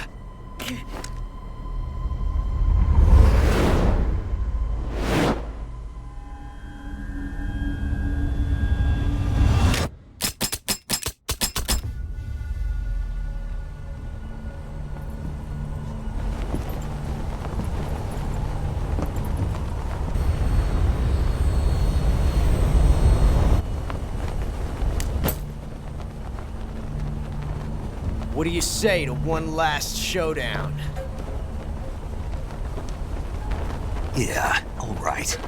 What do you say to one last showdown? Yeah, all right.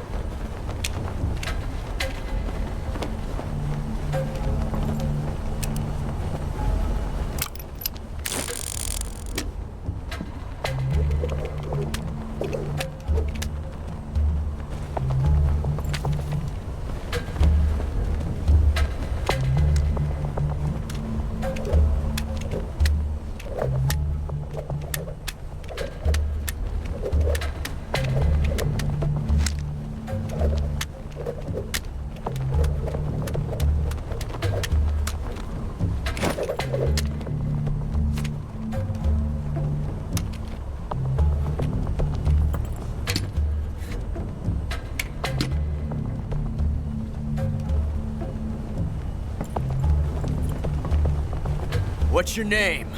What's your name?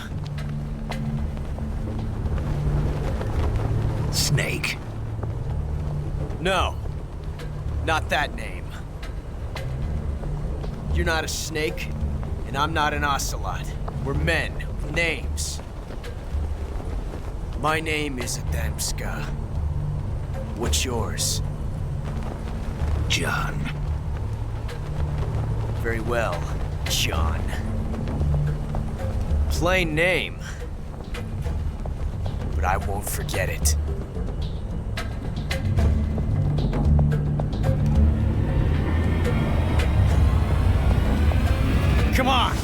Snake. No. Not that name. You're not a snake, and I'm not an ocelot. We're men with names. My name is Adamska. What's yours? John. Very well, John. Plain name. But I won't forget it. Come on!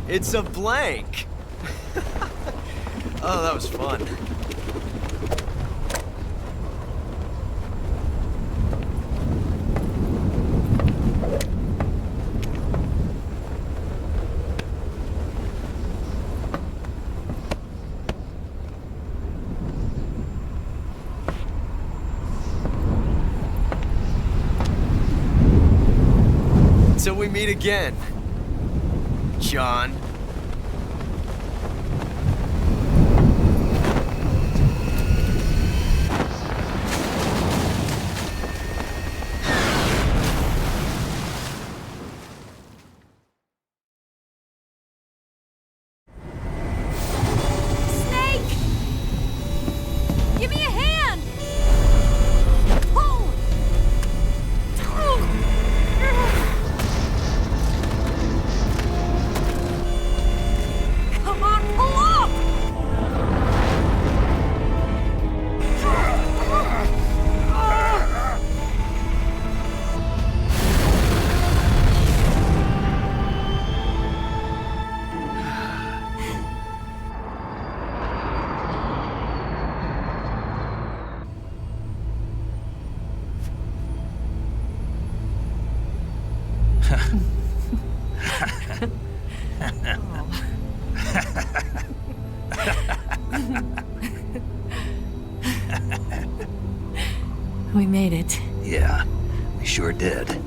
It's a blank. Oh, that was fun. Till we meet again, John. We made it. Yeah, we sure did.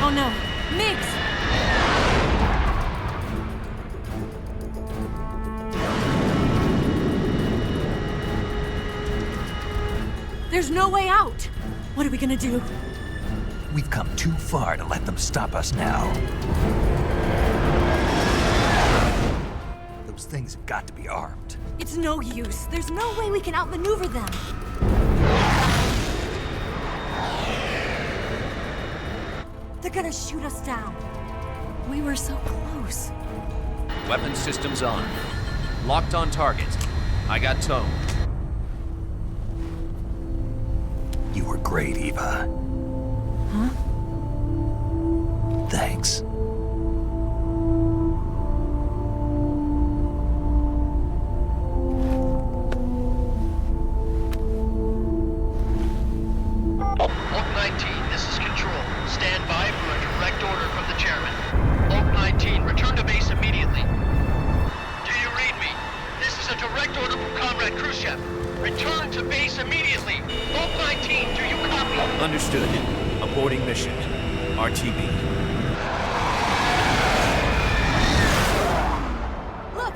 Oh no, Mix! There's no way out! What are we gonna do? We've come too far to let them stop us now. Those things have got to be armed. It's no use. There's no way we can outmaneuver them. They're gonna shoot us down. We were so close. Weapon systems on. Locked on target. I got towed. You were great, Eva. Huh? Thanks. Hulk 19, this is Control. direct order from Comrade Khrushchev. Return to base immediately. Both my teams, do you copy? Understood. Aborting mission. RTB. Look!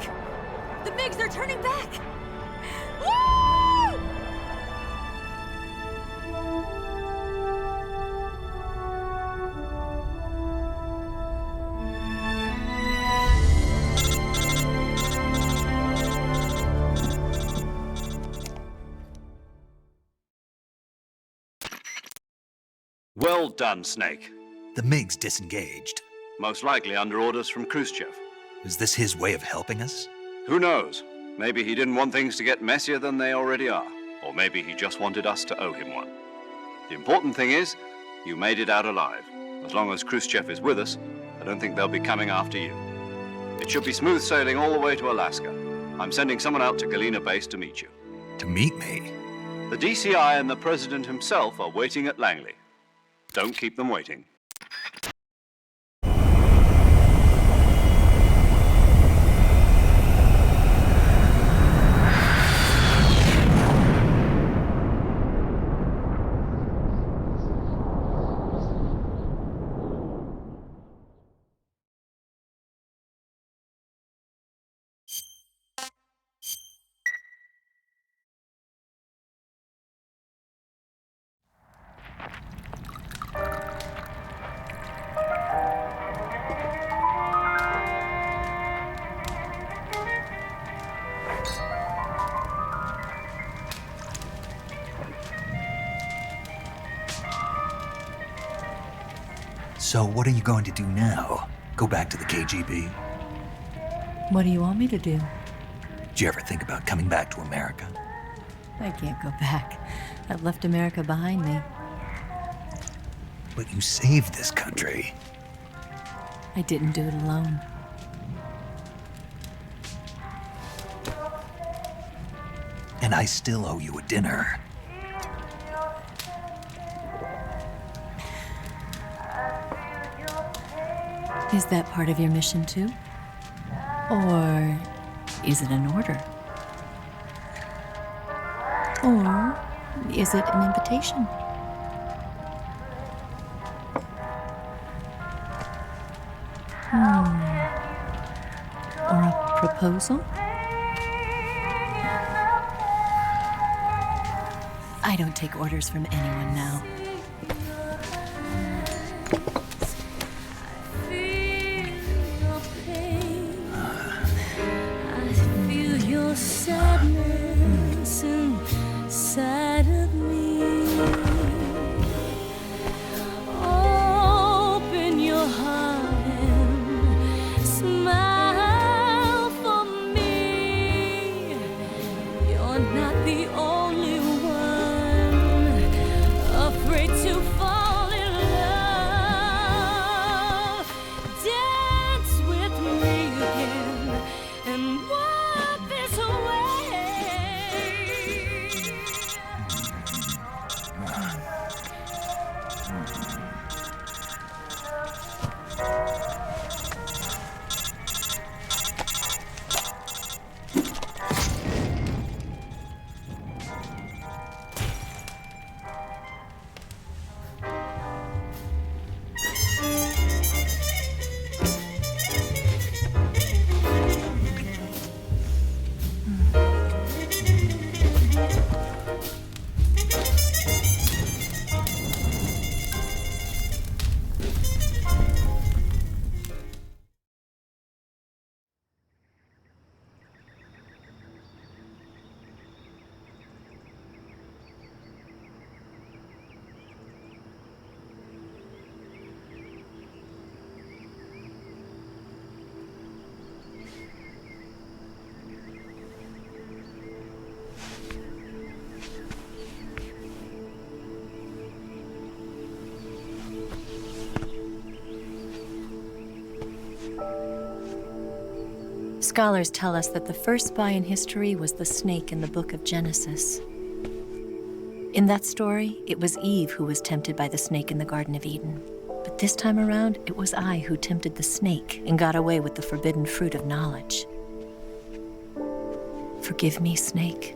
The MiGs are turning back! Woo! Well done, Snake. The MiGs disengaged. Most likely under orders from Khrushchev. Is this his way of helping us? Who knows? Maybe he didn't want things to get messier than they already are. Or maybe he just wanted us to owe him one. The important thing is, you made it out alive. As long as Khrushchev is with us, I don't think they'll be coming after you. It should be smooth sailing all the way to Alaska. I'm sending someone out to Galena Base to meet you. To meet me? The DCI and the President himself are waiting at Langley. Don't keep them waiting. So what are you going to do now? Go back to the KGB? What do you want me to do? Did you ever think about coming back to America? I can't go back. I've left America behind me. But you saved this country. I didn't do it alone. And I still owe you a dinner. Is that part of your mission too? Or is it an order? Or is it an invitation? Or a proposal? I don't take orders from anyone now. Sadness inside of me. Open your heart and smile for me. You're not the only one afraid to fall in love. Dance with me again and walk this way. Scholars tell us that the first spy in history was the snake in the book of Genesis. In that story, it was Eve who was tempted by the snake in the Garden of Eden. But this time around, it was I who tempted the snake and got away with the forbidden fruit of knowledge. Forgive me, Snake.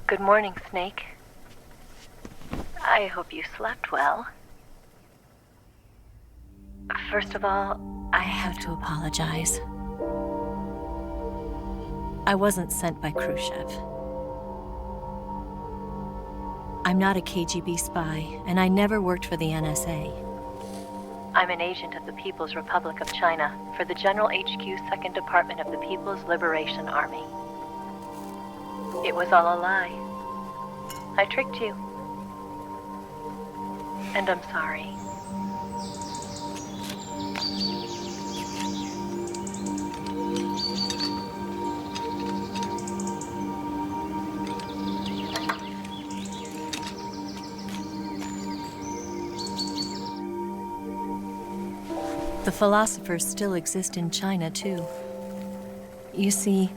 Good morning, Snake. I hope you slept well. First of all, I have to apologize. I wasn't sent by Khrushchev. I'm not a KGB spy, and I never worked for the NSA. I'm an agent of the People's Republic of China for the General HQ 2nd Department of the People's Liberation Army. It was all a lie. I tricked you. And I'm sorry. The philosophers still exist in China, too. You see,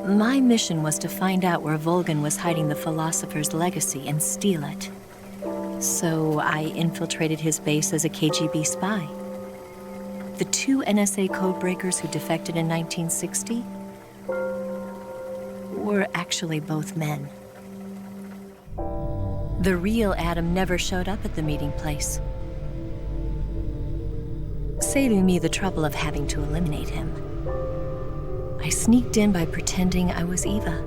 my mission was to find out where Volgin was hiding the philosopher's legacy and steal it. So I infiltrated his base as a KGB spy. The 2 NSA codebreakers who defected in 1960 were actually both men. The real Adam never showed up at the meeting place, saving me the trouble of having to eliminate him. I sneaked in by pretending I was Eva.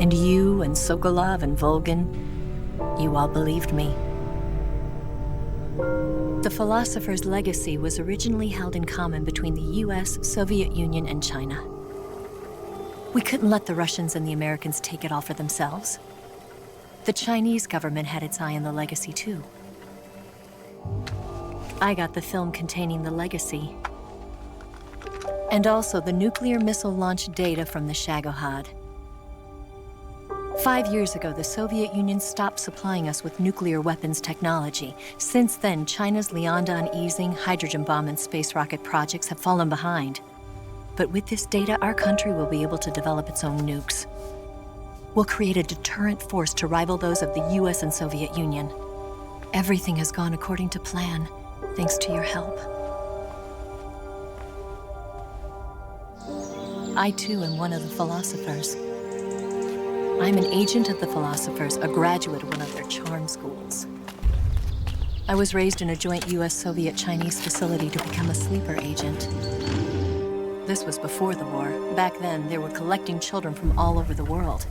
And you and Sokolov and Volgin, you all believed me. The philosopher's legacy was originally held in common between the US, Soviet Union, and China. We couldn't let the Russians and the Americans take it all for themselves. The Chinese government had its eye on the legacy, too. I got the film containing the legacy, and also the nuclear missile launch data from the Shagohod. 5 years ago, the Soviet Union stopped supplying us with nuclear weapons technology. Since then, China's Liaodong easing, hydrogen bomb, and space rocket projects have fallen behind. But with this data, our country will be able to develop its own nukes. We'll create a deterrent force to rival those of the US and Soviet Union. Everything has gone according to plan, thanks to your help. I, too, am one of the philosophers. I'm an agent of the philosophers, a graduate of one of their charm schools. I was raised in a joint US-Soviet-Chinese facility to become a sleeper agent. This was before the war. Back then, they were collecting children from all over the world.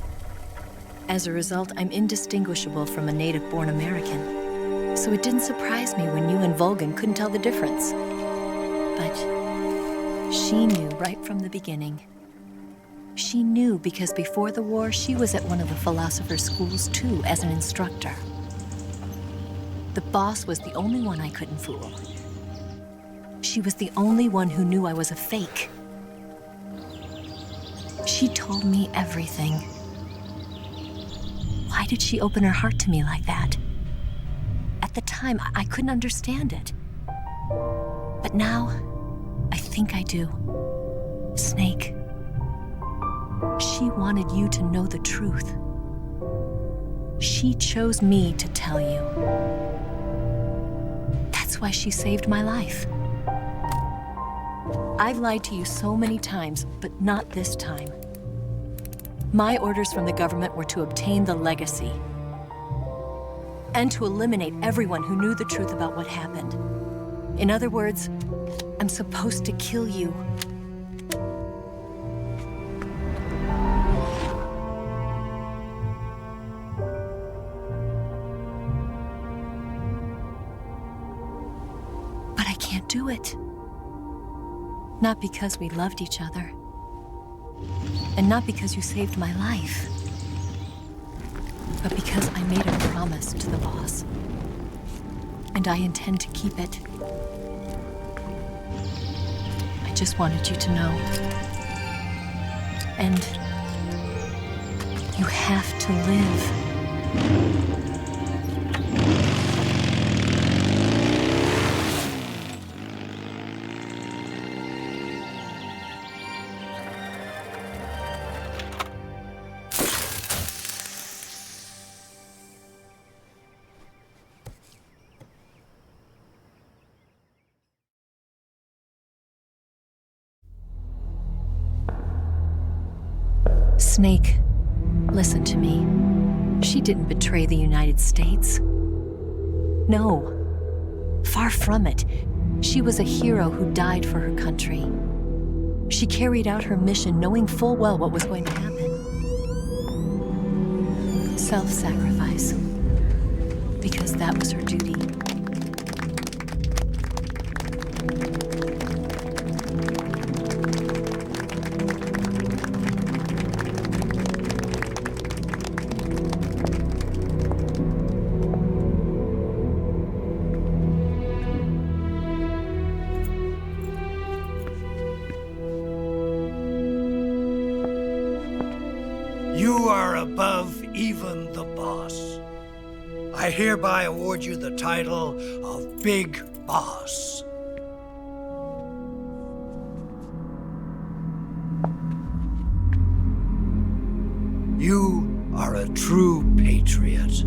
As a result, I'm indistinguishable from a native-born American. So it didn't surprise me when you and Volgin couldn't tell the difference. But she knew right from the beginning. She knew because before the war, she was at one of the philosopher's schools too, as an instructor. The boss was the only one I couldn't fool. She was the only one who knew I was a fake. She told me everything. Why did she open her heart to me like that? At the time, I couldn't understand it. But now, I think I do. Snake. She wanted you to know the truth. She chose me to tell you. That's why she saved my life. I've lied to you so many times, but not this time. My orders from the government were to obtain the legacy and to eliminate everyone who knew the truth about what happened. In other words, I'm supposed to kill you. But I can't do it. Not because we loved each other. And not because you saved my life. But because I made a promise to the boss. And I intend to keep it. I just wanted you to know. And you have to live. Snake, listen to me. She didn't betray the United States. No, far from it. She was a hero who died for her country. She carried out her mission knowing full well what was going to happen. Self-sacrifice. Because that was her duty. You are above even the boss. I hereby award you the title of Big Boss. You are a true patriot.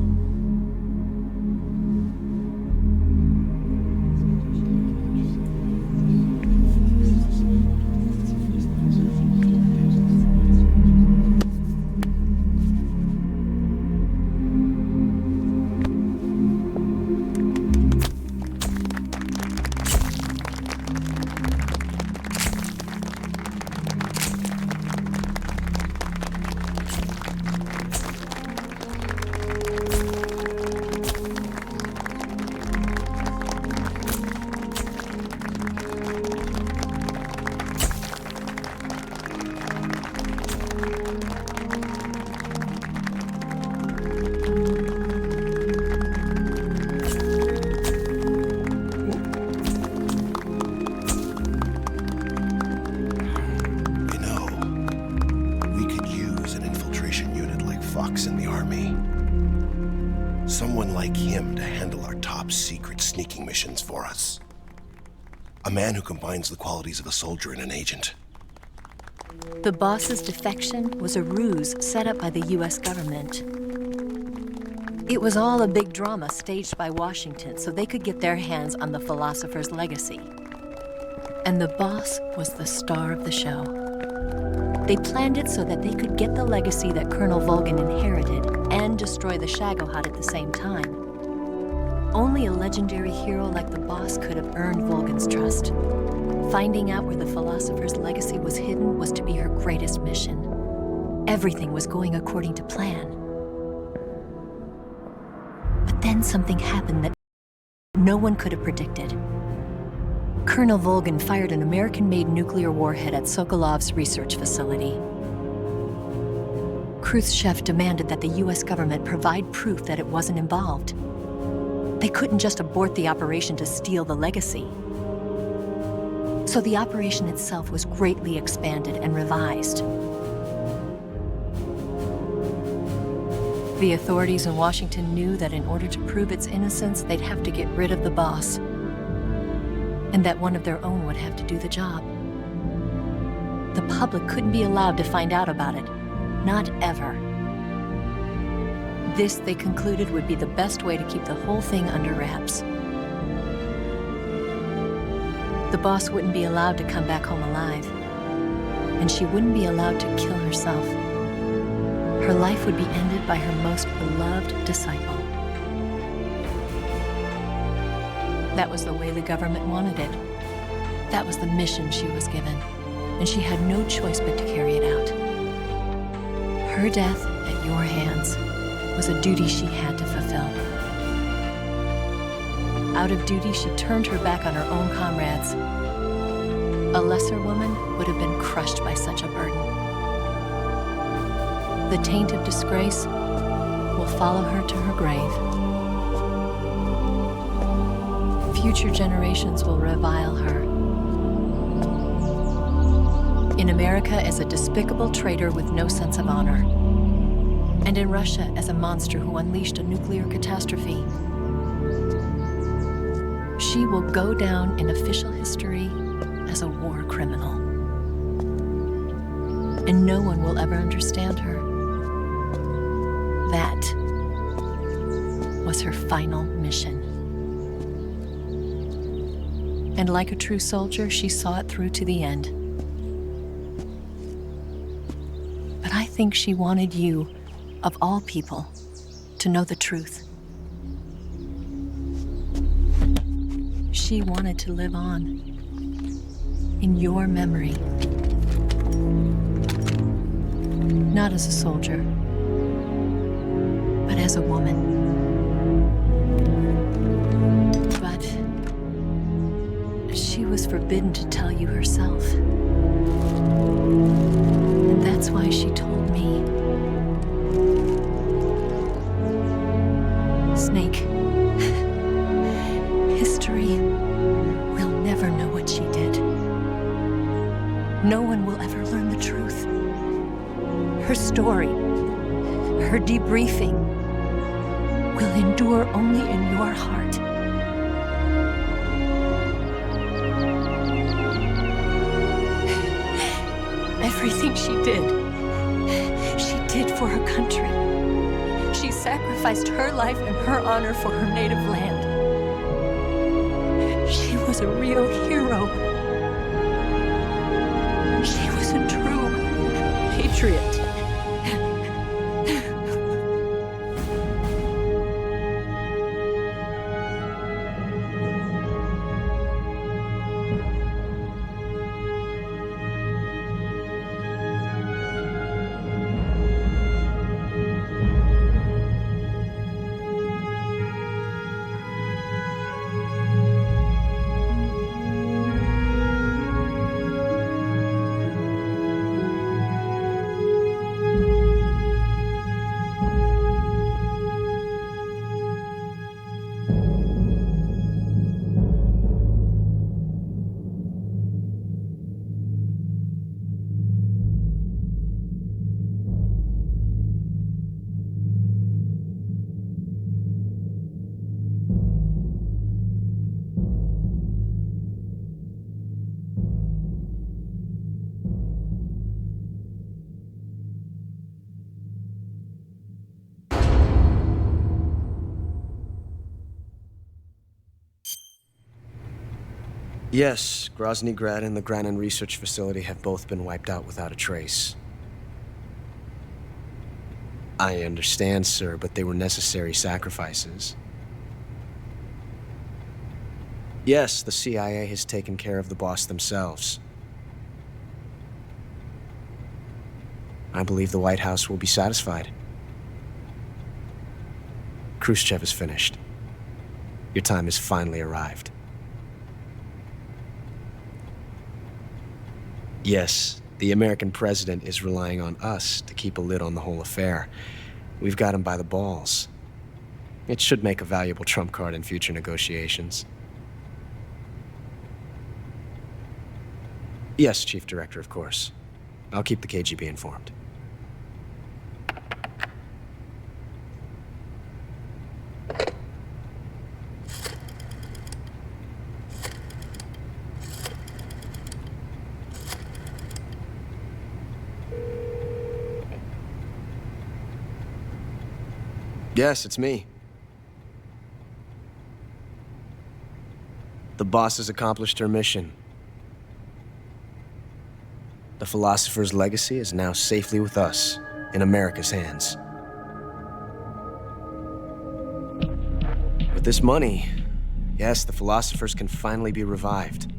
In the army. Someone like him to handle our top secret sneaking missions for us. A man who combines the qualities of a soldier and an agent. The boss's defection was a ruse set up by the US government. It was all a big drama staged by Washington so they could get their hands on the philosopher's legacy. And the boss was the star of the show. They planned it so that they could get the legacy that Colonel Volgin inherited and destroy the Shagohod at the same time. Only a legendary hero like the boss could have earned Volgin's trust. Finding out where the philosopher's legacy was hidden was to be her greatest mission. Everything was going according to plan. But then something happened that no one could have predicted. Colonel Volgin fired an American-made nuclear warhead at Sokolov's research facility. Khrushchev demanded that the US government provide proof that it wasn't involved. They couldn't just abort the operation to steal the legacy. So the operation itself was greatly expanded and revised. The authorities in Washington knew that in order to prove its innocence, they'd have to get rid of the boss. And that one of their own would have to do the job. The public couldn't be allowed to find out about it. Not ever. This, they concluded, would be the best way to keep the whole thing under wraps. The boss wouldn't be allowed to come back home alive. And she wouldn't be allowed to kill herself. Her life would be ended by her most beloved disciple. That was the way the government wanted it. That was the mission she was given, and she had no choice but to carry it out. Her death at your hands was a duty she had to fulfill. Out of duty, she turned her back on her own comrades. A lesser woman would have been crushed by such a burden. The taint of disgrace will follow her to her grave. Future generations will revile her. In America as a despicable traitor with no sense of honor. And in Russia as a monster who unleashed a nuclear catastrophe. She will go down in official history as a war criminal. And no one will ever understand her. That was her final mission. And like a true soldier, she saw it through to the end. But I think she wanted you, of all people, to know the truth. She wanted to live on in your memory. Not as a soldier, but as a woman. But she was forbidden to tell you herself. And that's why she told me. Snake, history will never know what she did. No one will ever learn the truth. Her story, her debriefing, will endure only in your heart. Everything she did for her country. She sacrificed her life and her honor for her native land. She was a real hero. She was a true patriot. Yes, Groznygrad and the Granin Research Facility have both been wiped out without a trace. I understand, sir, but they were necessary sacrifices. Yes, the CIA has taken care of the boss themselves. I believe the White House will be satisfied. Khrushchev is finished. Your time has finally arrived. Yes, the American president is relying on us to keep a lid on the whole affair. We've got him by the balls. It should make a valuable trump card in future negotiations. Yes, Chief Director, of course. I'll keep the KGB informed. Yes, it's me. The boss has accomplished her mission. The philosopher's legacy is now safely with us, in America's hands. With this money, yes, the philosophers can finally be revived.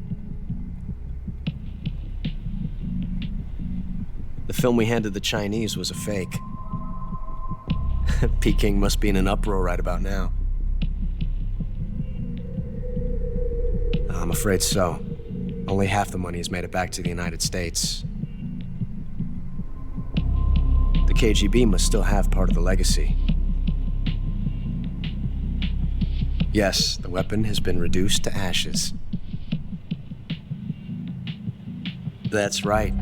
The film we handed the Chinese was a fake. Peking must be in an uproar right about now. I'm afraid so. Only half the money has made it back to the United States. The KGB must still have part of the legacy. Yes, the weapon has been reduced to ashes. That's right.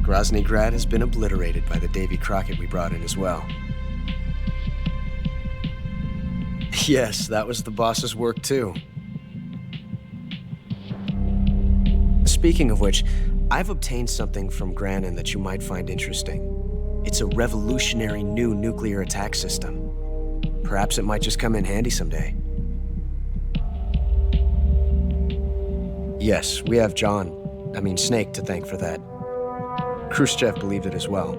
Grozny Grad has been obliterated by the Davy Crockett we brought in as well. Yes, that was the boss's work too. Speaking of which, I've obtained something from Granin that you might find interesting. It's a revolutionary new nuclear attack system. Perhaps it might just come in handy someday. Yes, we have Snake to thank for that. Khrushchev believed it as well.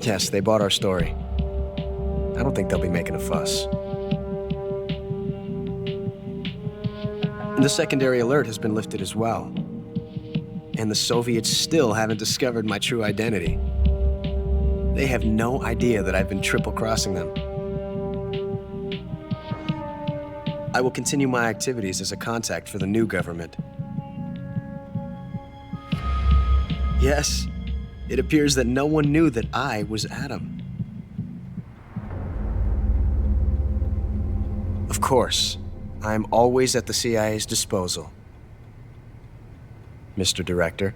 Yes, they bought our story. I don't think they'll be making a fuss. And the secondary alert has been lifted as well. And the Soviets still haven't discovered my true identity. They have no idea that I've been triple-crossing them. I will continue my activities as a contact for the new government. Yes, it appears that no one knew that I was Adam. Of course, I'm always at the CIA's disposal, Mr. Director.